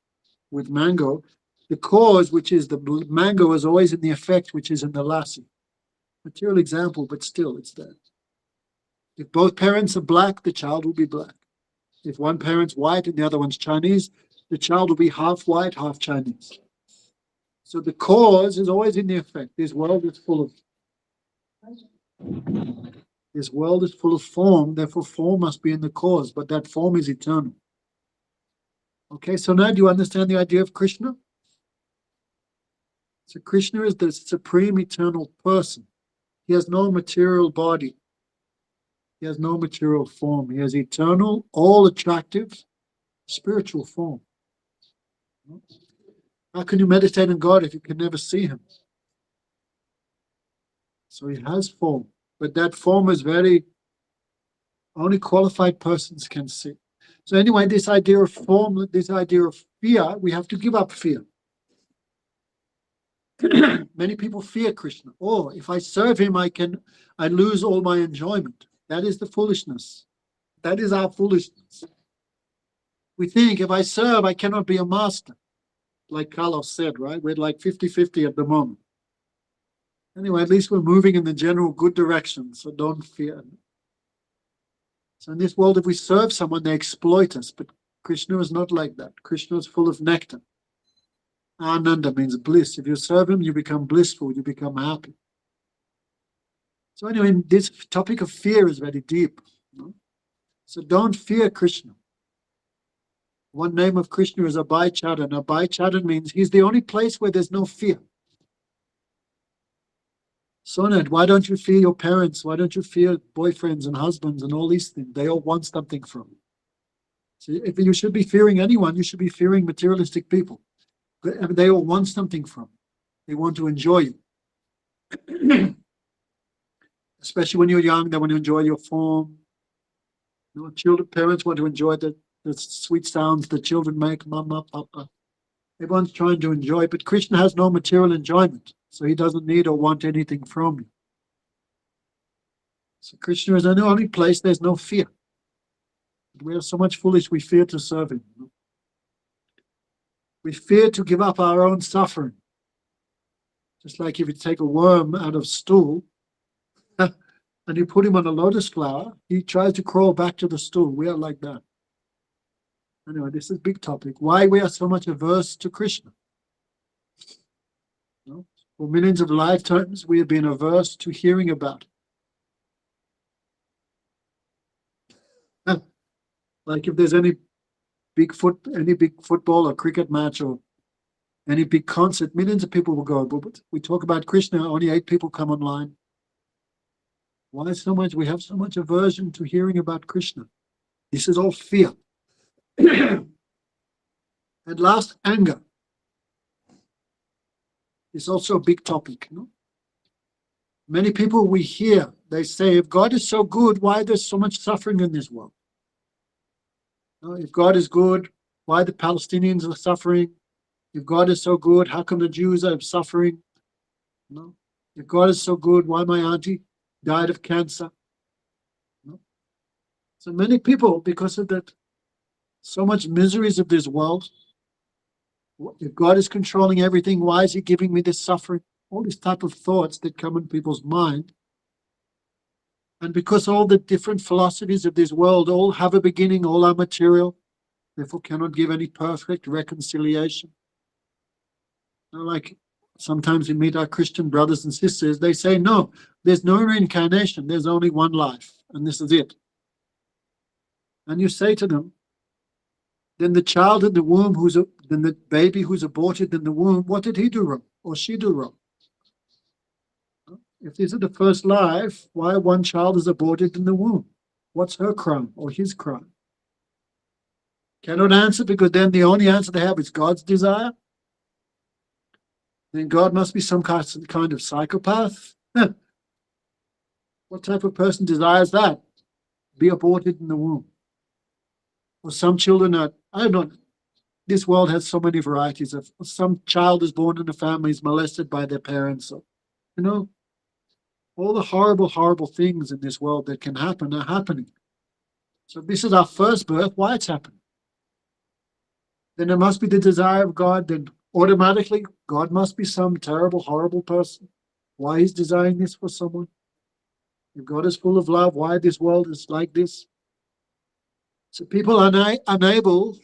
with mango, the cause, which is the mango, is always in the effect, which is in the lassi. Material example, but still it's there. If both parents are black, the child will be black. If one parent's white and the other one's Chinese, the child will be half white, half Chinese. So the cause is always in the effect. This world is full of form, therefore form must be in the cause, but that form is eternal. Okay, so now do you understand the idea of Krishna? So Krishna is the supreme eternal person. He has no material body. He has no material form. He has eternal, all attractive, spiritual form. How can you meditate on God if you can never see him? So he has form, but that form is only qualified persons can see. So anyway, this idea of form, this idea of fear, we have to give up fear. Many people fear Krishna. Oh, if I serve him, I lose all my enjoyment. That is the foolishness. That is our foolishness. We think if I serve, I cannot be a master. Like Carlos said, right? We're like 50-50 at the moment. Anyway, at least we're moving in the general good direction, so don't fear. So in this world, if we serve someone, they exploit us. But Krishna is not like that. Krishna is full of nectar. Ananda means bliss. If you serve him, you become blissful, you become happy. So anyway, this topic of fear is very deep. So don't fear Krishna. One name of Krishna is Abhaycharan. Abhaycharan means he's the only place where there's no fear. Sonat, why don't you fear your parents? Why don't you fear boyfriends and husbands and all these things? They all want something from you. So if you should be fearing anyone, you should be fearing materialistic people. They all want something from you. They want to enjoy you. Especially when you're young, they want to enjoy your form. You know, children, parents want to enjoy the sweet sounds the children make, mama, papa. Everyone's trying to enjoy, but Krishna has no material enjoyment, so he doesn't need or want anything from you. So Krishna is the only place there's no fear. We are so much foolish, we fear to serve him. You know? We fear to give up our own suffering. Just like if you take a worm out of stool, and you put him on a lotus flower, he tries to crawl back to the stool. We are like that. Anyway, this is a big topic. Why we are so much averse to Krishna. You know, for millions of lifetimes, we have been averse to hearing about it. Like if there's any big football or cricket match or any big concert, millions of people will go. But we talk about Krishna, only 8 people come online. Why so much? We have so much aversion to hearing about Krishna. This is all fear. And last, anger. It's also a big topic. You know? Many people we hear, they say, if God is so good, why there's so much suffering in this world? You know, if God is good, why the Palestinians are suffering? If God is so good, how come the Jews are suffering? You know? If God is so good, why my auntie died of cancer? You know? So many people, because of that, so much miseries of this world. If God is controlling everything, why is he giving me this suffering? All these type of thoughts that come in people's mind. And because all the different philosophies of this world all have a beginning, all are material, therefore cannot give any perfect reconciliation. You know, like sometimes we meet our Christian brothers and sisters, they say, no, there's no reincarnation, there's only one life, and this is it. And you say to them, then the child in the womb, then the baby who's aborted in the womb, what did he do wrong or she do wrong? If this is the first life, why one child is aborted in the womb? What's her crime or his crime? Cannot answer, because then the only answer they have is God's desire. Then God must be some kind of psychopath. What type of person desires that? Be aborted in the womb. Or some children are, I don't know, this world has so many varieties of, some child is born in a family, is molested by their parents. So, you know, all the horrible, horrible things in this world that can happen are happening. So this is our first birth, why it's happening. Then there must be the desire of God, then automatically God must be some terrible, horrible person. Why he's desiring this for someone? If God is full of love, why this world is like this? So people are unable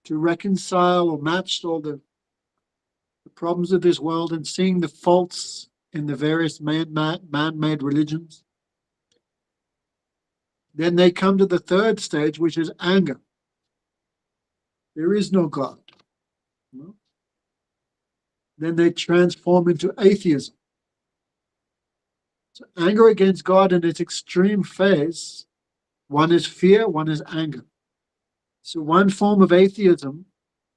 to reconcile or match all the problems of this world and seeing the faults in the various man-made religions. Then they come to the third stage, which is anger. There is no God. No? Then they transform into atheism. So anger against God in its extreme phase, one is fear, one is anger. So one form of atheism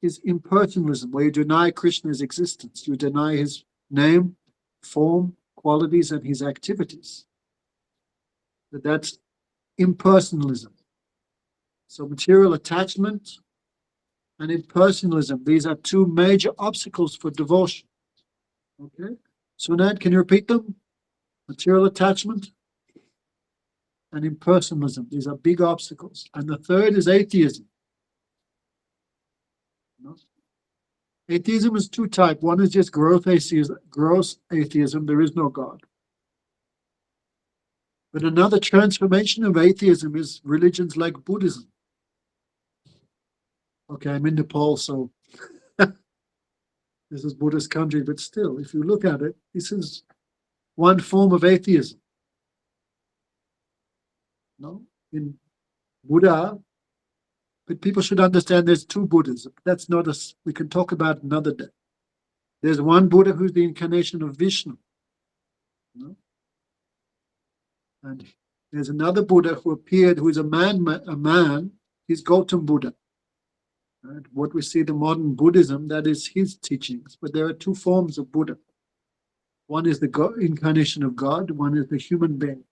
is impersonalism, where you deny Krishna's existence. You deny his name, form, qualities, and his activities. But that's impersonalism. So material attachment and impersonalism, these are two major obstacles for devotion. Okay? So Nat, can you repeat them? Material attachment and impersonalism. These are big obstacles. And the third is atheism. No? Atheism is two types. One is just gross atheism. There is no God. But another transformation of atheism is religions like Buddhism. Okay, I'm in Nepal, so this is Buddhist country, but still, if you look at it, this is one form of atheism. No? In Buddha, But people should understand there's two Buddhas. That's not a, we can talk about another day. There's one Buddha who's the incarnation of Vishnu. You know? And there's another Buddha who appeared, who is a man, he's Gautam Buddha. Right? What we see the modern Buddhism, that is his teachings. But there are two forms of Buddha. One is the incarnation of God, one is the human being.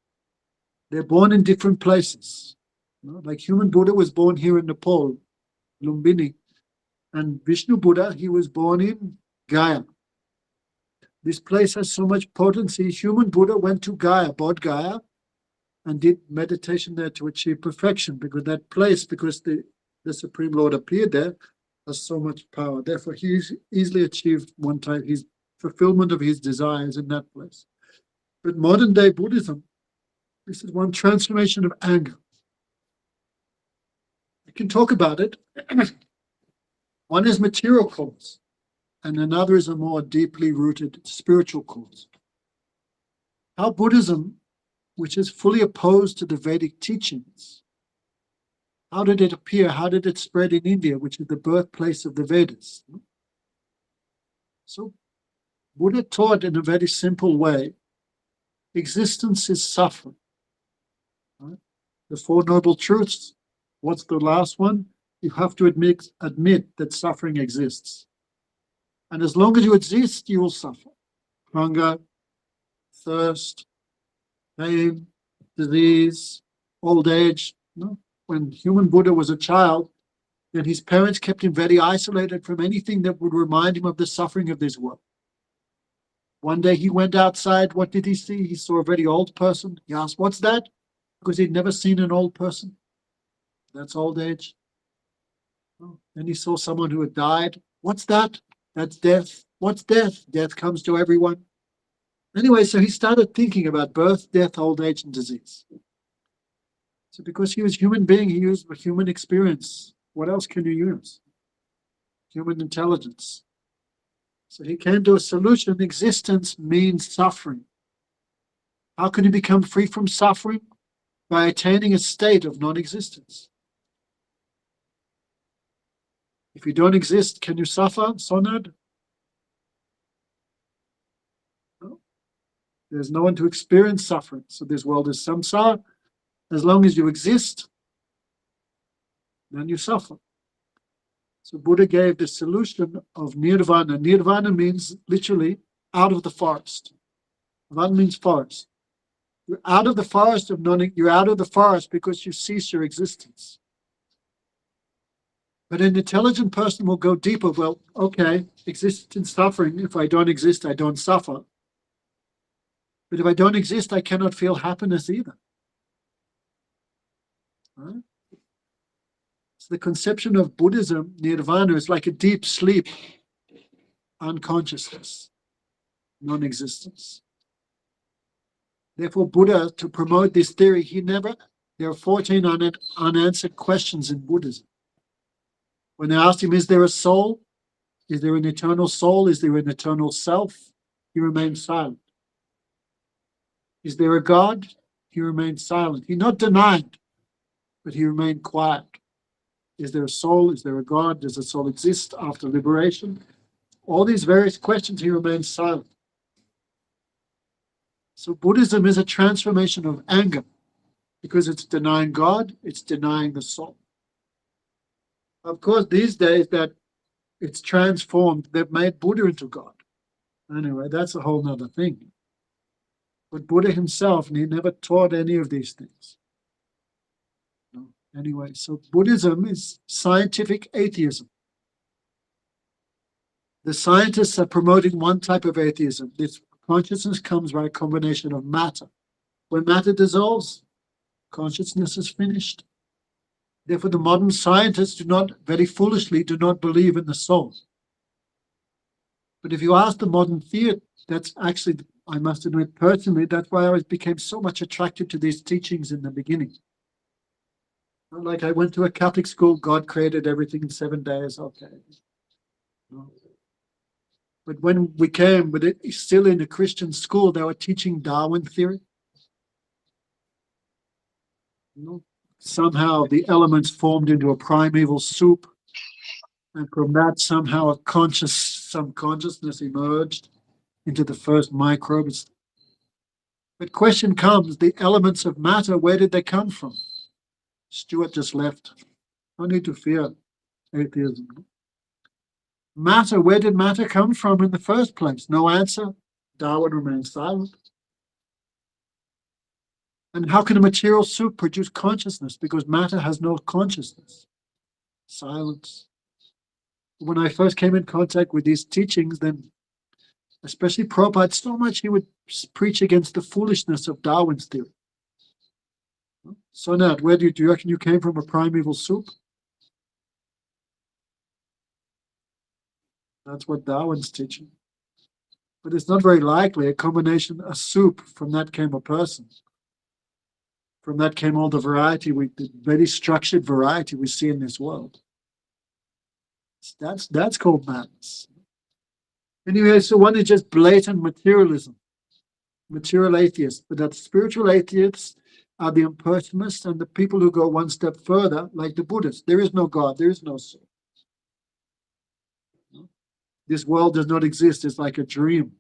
They're born in different places. You know? Like human Buddha was born here in Nepal, Lumbini. And Vishnu Buddha, he was born in Gaya. This place has so much potency. Human Buddha went to Gaya, Bodh Gaya, and did meditation there to achieve perfection, because that place, because the Supreme Lord appeared there, has so much power. Therefore, he easily achieved one type, his fulfillment of his desires in that place. But modern day Buddhism, this is one transformation of anger. We can talk about it. One is material cause, and another is a more deeply rooted spiritual cause. How Buddhism, which is fully opposed to the Vedic teachings, how did it appear? How did it spread in India, which is the birthplace of the Vedas? So Buddha taught in a very simple way, existence is suffering. Right? The Four Noble Truths, what's the last one? You have to admit that suffering exists. And as long as you exist, you will suffer. Hunger, thirst, pain, disease, old age. No? When human Buddha was a child, then his parents kept him very isolated from anything that would remind him of the suffering of this world. One day he went outside. What did he see? He saw a very old person. He asked, "What's that?" Because he'd never seen an old person. That's old age. Then he saw someone who had died. "What's that?" "That's death." "What's death?" "Death comes to everyone." Anyway, so he started thinking about birth, death, old age, and disease. So because he was a human being, he used a human experience. What else can you use? Human intelligence. So he came to a solution. Existence means suffering. How can you become free from suffering? By attaining a state of non-existence. If you don't exist, can you suffer, Sonad? No. There's no one to experience suffering. So this world is samsara. As long as you exist, then you suffer. So Buddha gave the solution of nirvana. Nirvana means literally out of the forest. Nirvana means forest. You're out of the forest of you're out of the forest because you cease your existence. But an intelligent person will go deeper. Well, okay, existence, suffering. If I don't exist, I don't suffer. But if I don't exist, I cannot feel happiness either. Right? So the conception of Buddhism, nirvana, is like a deep sleep, unconsciousness, non-existence. Therefore, Buddha, to promote this theory, there are 14 unanswered questions in Buddhism. When they asked him, is there a soul? Is there an eternal soul? Is there an eternal self? He remained silent. Is there a God? He remained silent. He not denied, but he remained quiet. Is there a soul? Is there a God? Does the soul exist after liberation? All these various questions, he remained silent. So Buddhism is a transformation of anger, because it's denying God, it's denying the soul. Of course, these days that it's transformed, they've made Buddha into God. Anyway, that's a whole nother thing. But Buddha himself, he never taught any of these things. No. Anyway, so Buddhism is scientific atheism. The scientists are promoting one type of atheism. This consciousness comes by a combination of matter. When matter dissolves, consciousness is finished. Therefore, the modern scientists very foolishly do not believe in the soul. But if you ask the modern theist, that's actually, I must admit personally, that's why I became so much attracted to these teachings in the beginning. Like I went to a Catholic school, God created everything in 7 days, okay. But when we came, with it still in a Christian school, they were teaching Darwin theory. somehow the elements formed into a primeval soup, and from that somehow some consciousness emerged into the first microbes. But question comes, the elements of matter, where did they come from? Stuart just left. No need to fear atheism. Matter, where did matter come from in the first place? No answer. Darwin remains silent. And how can a material soup produce consciousness? Because matter has no consciousness. Silence. When I first came in contact with these teachings, then especially Prabhupada, so much he would preach against the foolishness of Darwin's theory. So now, where do you reckon you came from, a primeval soup? That's what Darwin's teaching. But it's not very likely a combination, a soup, from that came a person. From that came all the variety, the very structured variety we see in this world. That's called madness. Anyway, so one is just blatant materialism, material atheists, but that spiritual atheists are the impersonalists and the people who go one step further, like the Buddhists. There is no God, there is no soul. This world does not exist, it's like a dream.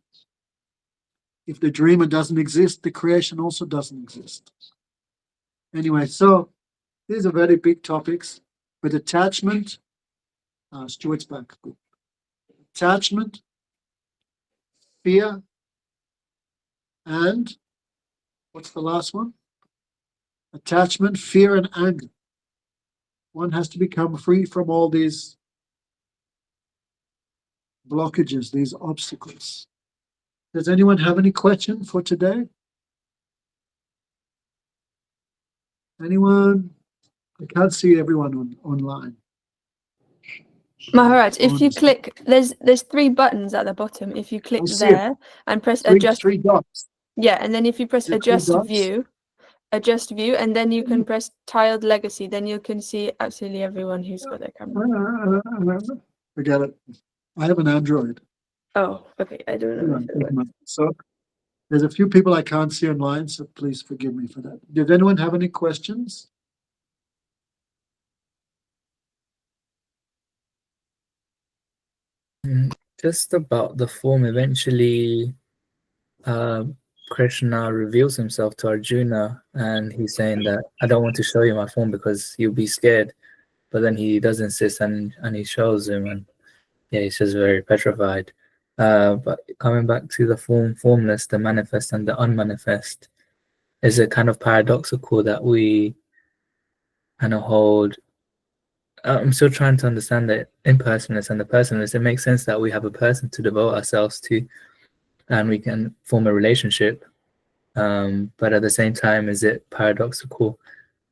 If the dreamer doesn't exist, the creation also doesn't exist. Anyway, so these are very big topics, but attachment, Stuart's back. Attachment, fear, and what's the last one? Attachment, fear, and anger. One has to become free from all these blockages, these obstacles. Does anyone have any question for today? Anyone? I can't see everyone online. Maharaj, if you click, there's 3 buttons at the bottom. If you click I see it. there and press adjust, Three dots. yeah, and then if you press Is it 3 adjust dots? view, and then you can press tiled legacy, then you can see absolutely everyone who's got their camera. Forget it. I have an Android. Oh, okay, I don't know. If it works. So there's a few people I can't see online, so please forgive me for that. Did anyone have any questions? Just about the form, eventually Krishna reveals himself to Arjuna, and he's saying that I don't want to show you my form because you'll be scared. But then he does insist, and he shows him, and yeah, he's just very petrified. But coming back to the formless, the manifest and the unmanifest, is it kind of paradoxical that we kind of hold? I'm still trying to understand the impersonalist and the personalist. It makes sense that we have a person to devote ourselves to, and we can form a relationship. But at the same time, is it paradoxical?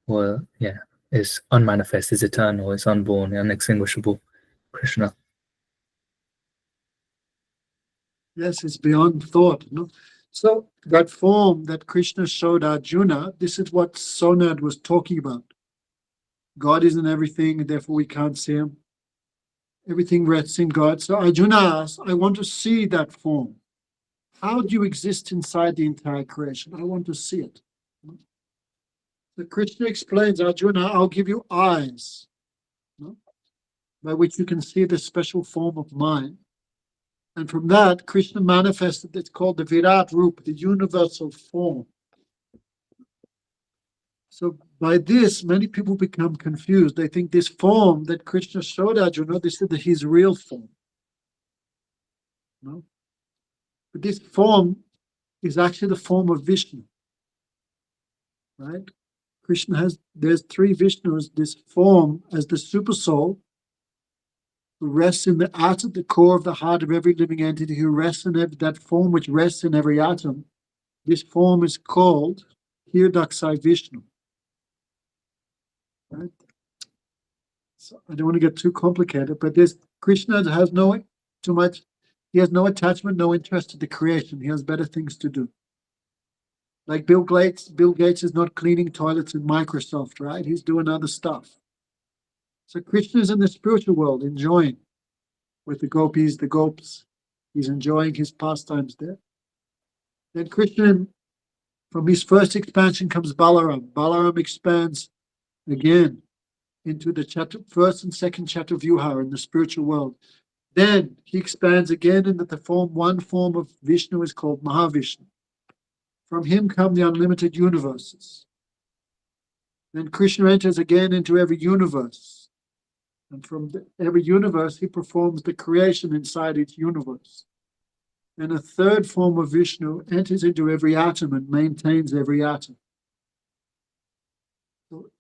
Well, yeah, it's unmanifest, it's eternal, it's unborn, unextinguishable. Krishna. Yes, it's beyond thought. No? So that form that Krishna showed Arjuna, this is what Sonad was talking about. God is in everything, and therefore we can't see him. Everything rests in God. So Arjuna asked, I want to see that form. How do you exist inside the entire creation? I want to see it. So Krishna explains, Arjuna, I'll give you eyes, by which you can see the special form of mine. And from that, Krishna manifested, it's called the Virat Rupa, the universal form. So by this, many people become confused. They think this form that Krishna showed Arjuna, this is his real form. No? But this form is actually the form of Vishnu. Right? Krishna there's 3 Vishnus, this form as the super soul, who rests in the atom, the core of the heart of every living entity, who rests in that form which rests in every atom. This form is called Hirdaksai Vishnu. Right? So I don't want to get too complicated, but Krishna has he has no attachment, no interest in the creation. He has better things to do. Like Bill Gates is not cleaning toilets in Microsoft, right? He's doing other stuff. So Krishna is in the spiritual world, enjoying with the gopis, the gops. He's enjoying his pastimes there. Then Krishna, from his first expansion comes Balaram. Balaram expands again into the chapter, first and second chapter Vyuha in the spiritual world. Then he expands again into the one form of Vishnu is called Mahavishnu. From him come the unlimited universes. Then Krishna enters again into every universe. And from every universe, he performs the creation inside each universe. And a third form of Vishnu enters into every atom and maintains every atom. So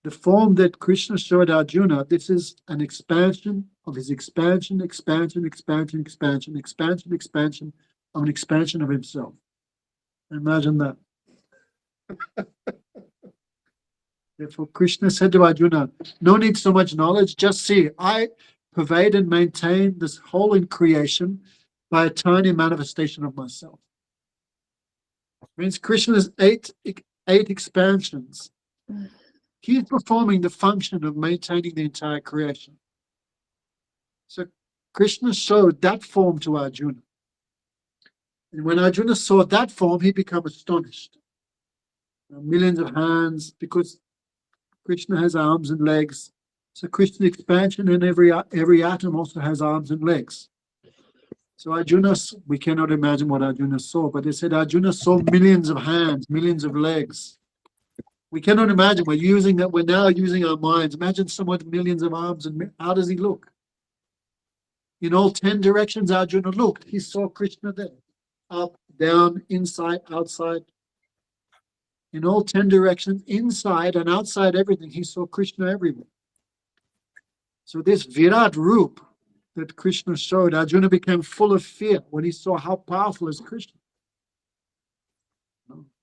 the form that Krishna showed Arjuna, this is an expansion of his expansion of an expansion of himself. Imagine that. Therefore, Krishna said to Arjuna, no need so much knowledge, just see, I pervade and maintain this whole in creation by a tiny manifestation of myself. It means Krishna's eight expansions. He's performing the function of maintaining the entire creation. So Krishna showed that form to Arjuna. And when Arjuna saw that form, he became astonished. Millions of hands, because Krishna has arms and legs. So Krishna's expansion in every atom also has arms and legs. So Arjuna, we cannot imagine what Arjuna saw, but they said Arjuna saw millions of hands, millions of legs. We cannot imagine. We're now using our minds. Imagine someone with millions of arms, and how does he look? In all 10 directions Arjuna looked, he saw Krishna there. Up, down, inside, outside. In all 10 directions, inside and outside everything, he saw Krishna everywhere. So this Virat Roop that Krishna showed, Arjuna became full of fear when he saw how powerful is Krishna.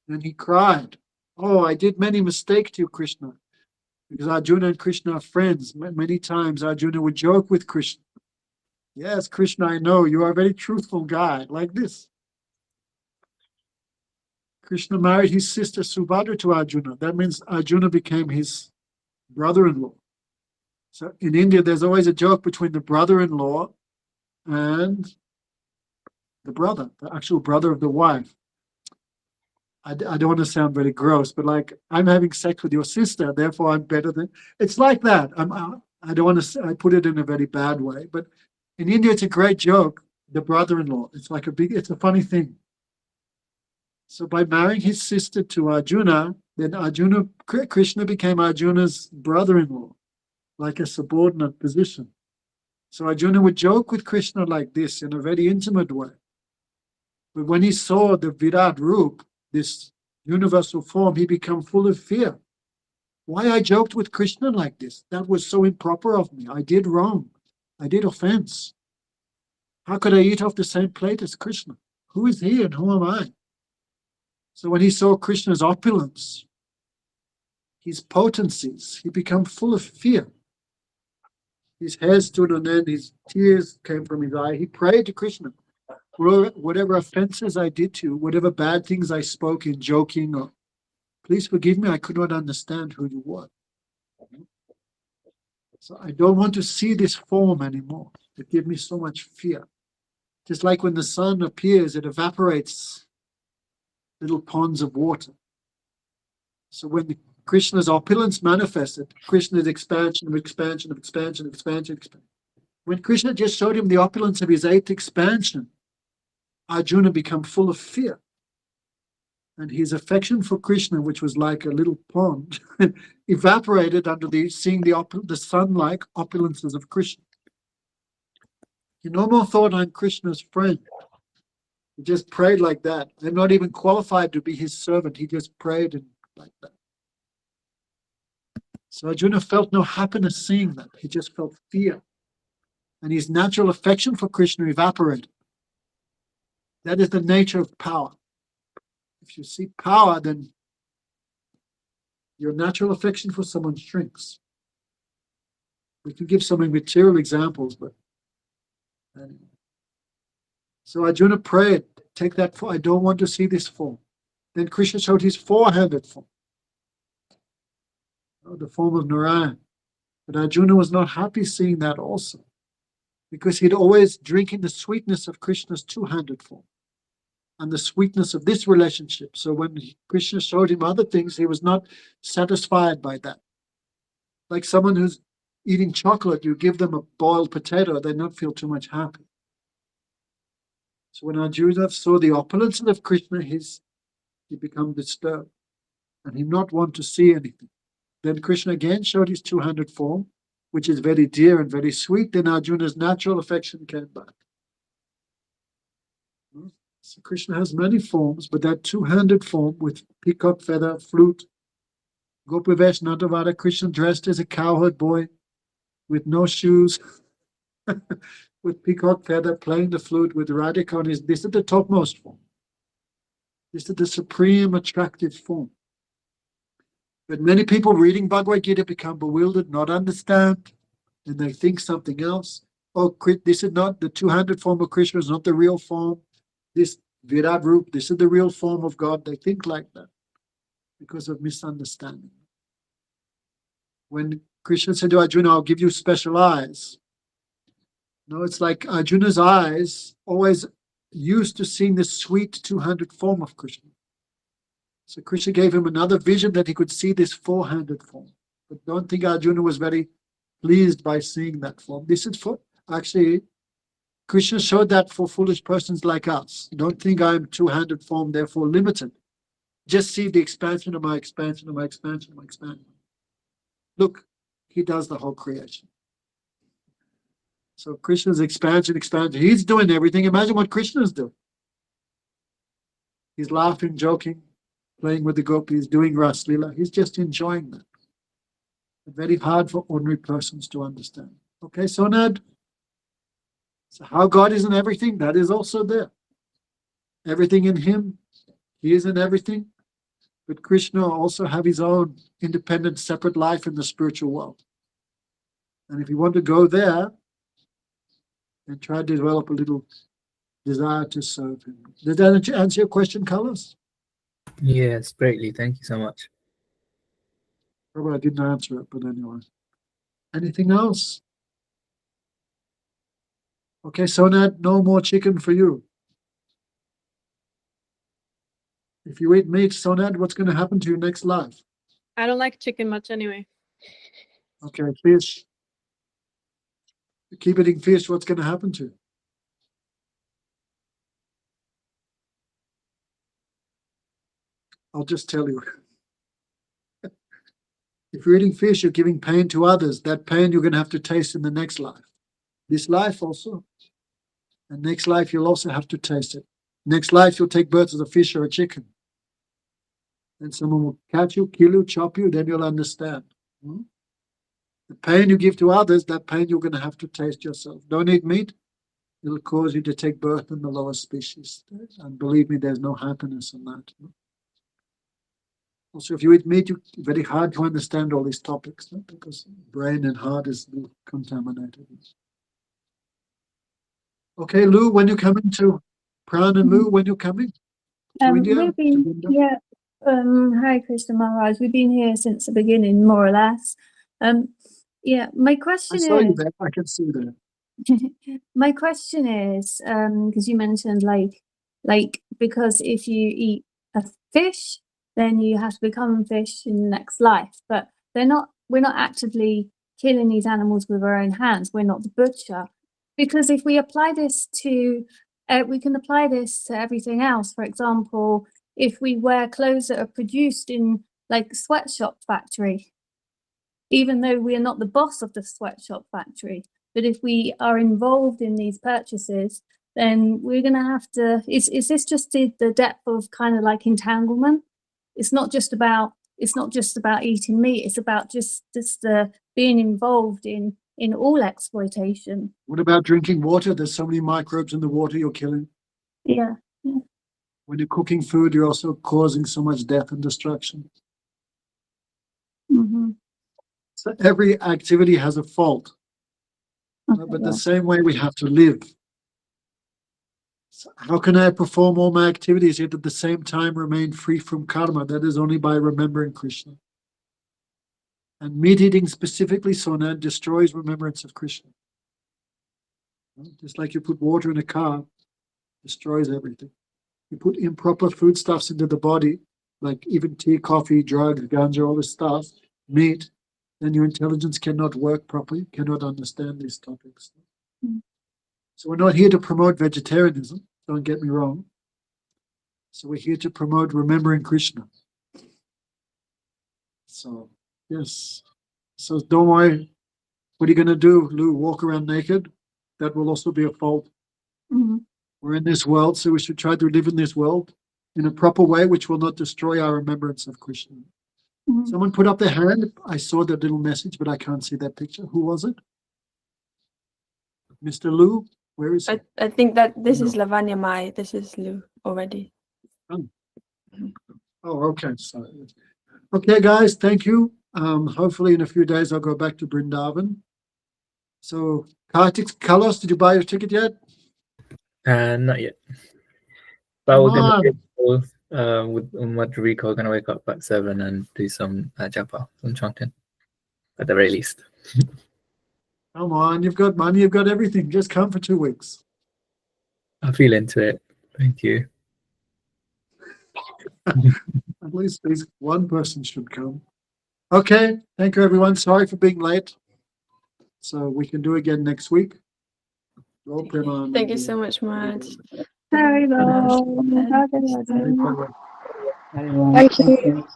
And he cried, oh, I did many mistakes to you, Krishna. Because Arjuna and Krishna are friends. Many times Arjuna would joke with Krishna. Yes, Krishna, I know, you are a very truthful guy, like this. Krishna married his sister Subhadra to Arjuna. That means Arjuna became his brother-in-law. So in India, there's always a joke between the brother-in-law and the brother, the actual brother of the wife. I don't want to sound very gross, but like, I'm having sex with your sister, therefore I'm better than... It's like that. I don't want to... I put it in a very bad way, but in India, it's a great joke, the brother-in-law. It's like it's a funny thing. So by marrying his sister to Arjuna, then Krishna became Arjuna's brother-in-law, like a subordinate position. So Arjuna would joke with Krishna like this in a very intimate way. But when he saw the Virat Roop, this universal form, he became full of fear. Why I joked with Krishna like this? That was so improper of me. I did wrong. I did offense. How could I eat off the same plate as Krishna? Who is he and who am I? So when he saw Krishna's opulence, his potencies, he became full of fear. His hair stood on end, his tears came from his eye. He prayed to Krishna, whatever offenses I did to you, whatever bad things I spoke in joking, or please forgive me, I could not understand who you were. So I don't want to see this form anymore. It gave me so much fear. Just like when the sun appears, it evaporates little ponds of water. So when Krishna's opulence manifested, Krishna's expansion. When Krishna just showed him the opulence of his 8th expansion, Arjuna became full of fear. And his affection for Krishna, which was like a little pond, evaporated under seeing the sun-like opulences of Krishna. He no more thought, I'm Krishna's friend. He just prayed like that. I'm not even qualified to be his servant. He just prayed and like that. So Arjuna felt no happiness seeing that. He just felt fear. And his natural affection for Krishna evaporated. That is the nature of power. If you see power, then your natural affection for someone shrinks. We can give some material examples, but anyway. So Arjuna prayed, take that form. I don't want to see this form. Then Krishna showed his 4-handed form, the form of Narayan. But Arjuna was not happy seeing that also, because he'd always drinking the sweetness of Krishna's 2-handed form. and the sweetness of this relationship. So when Krishna showed him other things, he was not satisfied by that. Like someone who's eating chocolate, you give them a boiled potato, they don't feel too much happy. So when Arjuna saw the opulence of Krishna, he become disturbed and he not want to see anything. Then Krishna again showed his two-handed form, which is very dear and very sweet. Then Arjuna's natural affection came back. So Krishna has many forms, but that two-handed form with peacock feather, flute, Gopavesh Nandavada, Krishna dressed as a cowherd boy with no shoes, with peacock feather, playing the flute with Radhika on his. This is the topmost form. This is the supreme attractive form. But many people reading Bhagavad Gita become bewildered, not understand, and they think something else. Oh, this is not the two-handed form of Krishna, is not the real form. This Virat Rup, this is the real form of God. They think like that because of misunderstanding. When Krishna said to Arjuna, I'll give you special eyes. No, it's like Arjuna's eyes always used to seeing the sweet two-handed form of Krishna. So Krishna gave him another vision that he could see this four-handed form. But don't think Arjuna was very pleased by seeing that form. This is for, actually, Krishna showed that for foolish persons like us. Don't think I'm two-handed form, therefore limited. Just see the expansion of my expansion of my expansion of my expansion. Look, he does the whole creation. So Krishna's expansion, he's doing everything. Imagine what Krishna's doing. He's laughing, joking, playing with the gopis, doing Ras Leela. He's just enjoying that. Very hard for ordinary persons to understand. Okay, Sonad? So how God is in everything, that is also there. Everything in him, he is in everything. But Krishna also have his own independent, separate life in the spiritual world. And if you want to go there, then try to develop a little desire to serve him. Did that answer your question, Carlos? Yes, greatly. Thank you so much. Probably I didn't answer it, but anyway. Anything else? Okay, Sonat, no more chicken for you. If you eat meat, Sonat, what's going to happen to your next life? I don't like chicken much anyway. Okay, fish. You keep eating fish, what's going to happen to you? I'll just tell you. If you're eating fish, you're giving pain to others. That pain you're going to have to taste in the next life. This life also. And next life, you'll also have to taste it. Next life, you'll take birth as a fish or a chicken. Then someone will catch you, kill you, chop you, then you'll understand. The pain you give to others, that pain you're going to have to taste yourself. Don't eat meat. It'll cause you to take birth in the lower species. And believe me, there's no happiness in that. Also, if you eat meat, it's very hard to understand all these topics, because brain and heart is contaminated. Okay, Lou, when you coming to Pran and Lou, when you coming to India? We've been, yeah. Hi, Krishna Maharaj. We've been here since the beginning, more or less. Yeah, my question I saw you is. there. I can see that. My question is, because you mentioned like because if you eat a fish, then you have to become a fish in the next life. But we're not actively killing these animals with our own hands. We're not the butcher. Because if we apply this to, we can apply this to everything else. For example, if we wear clothes that are produced in like a sweatshop factory, even though we are not the boss of the sweatshop factory, but if we are involved in these purchases, then we're going to have to, is this just the depth of kind of like entanglement? It's not just about eating meat. It's about just being involved in all exploitation. What about drinking water? There's so many microbes in the water you're killing. Yeah. When you're cooking food, you're also causing so much death and destruction. Mm-hmm. So every activity has a fault. Okay, But the same way we have to live. So how can I perform all my activities yet at the same time remain free from karma? That is only by remembering Krishna. And meat eating specifically, Sona, destroys remembrance of Krishna. Just like you put water in a car, destroys everything. you put improper foodstuffs into the body, like even tea, coffee, drugs, ganja, all this stuff, meat, then your intelligence cannot work properly, cannot understand these topics. So we're not here to promote vegetarianism, don't get me wrong. So we're here to promote remembering Krishna. So, yes. So don't worry. What are you going to do, Lou? Walk around naked? That will also be a fault. We're in this world, so we should try to live in this world in a proper way, which will not destroy our remembrance of Krishna. Someone put up their hand. I saw that little message, but I can't see that picture. Who was it? Mr. Lou? Where is he? I think that this is Lavanya Mai. This is Lou already. Oh, okay. So, okay, guys, thank you. Hopefully in a few days I'll go back to Brindavan. So, Kartik, Carlos, did you buy your ticket yet? Not yet. But Come we're gonna on. with Rico, gonna wake up at 7 and do some japa, some chanting, at the very least. Come on, you've got money, you've got everything. Just come for 2 weeks. I feel into it. Thank you. At least one person should come. Okay, thank you, everyone. Sorry for being late. So we can do again next week. Thank you so much, Maharaj. Very well. Thank you. Thank you.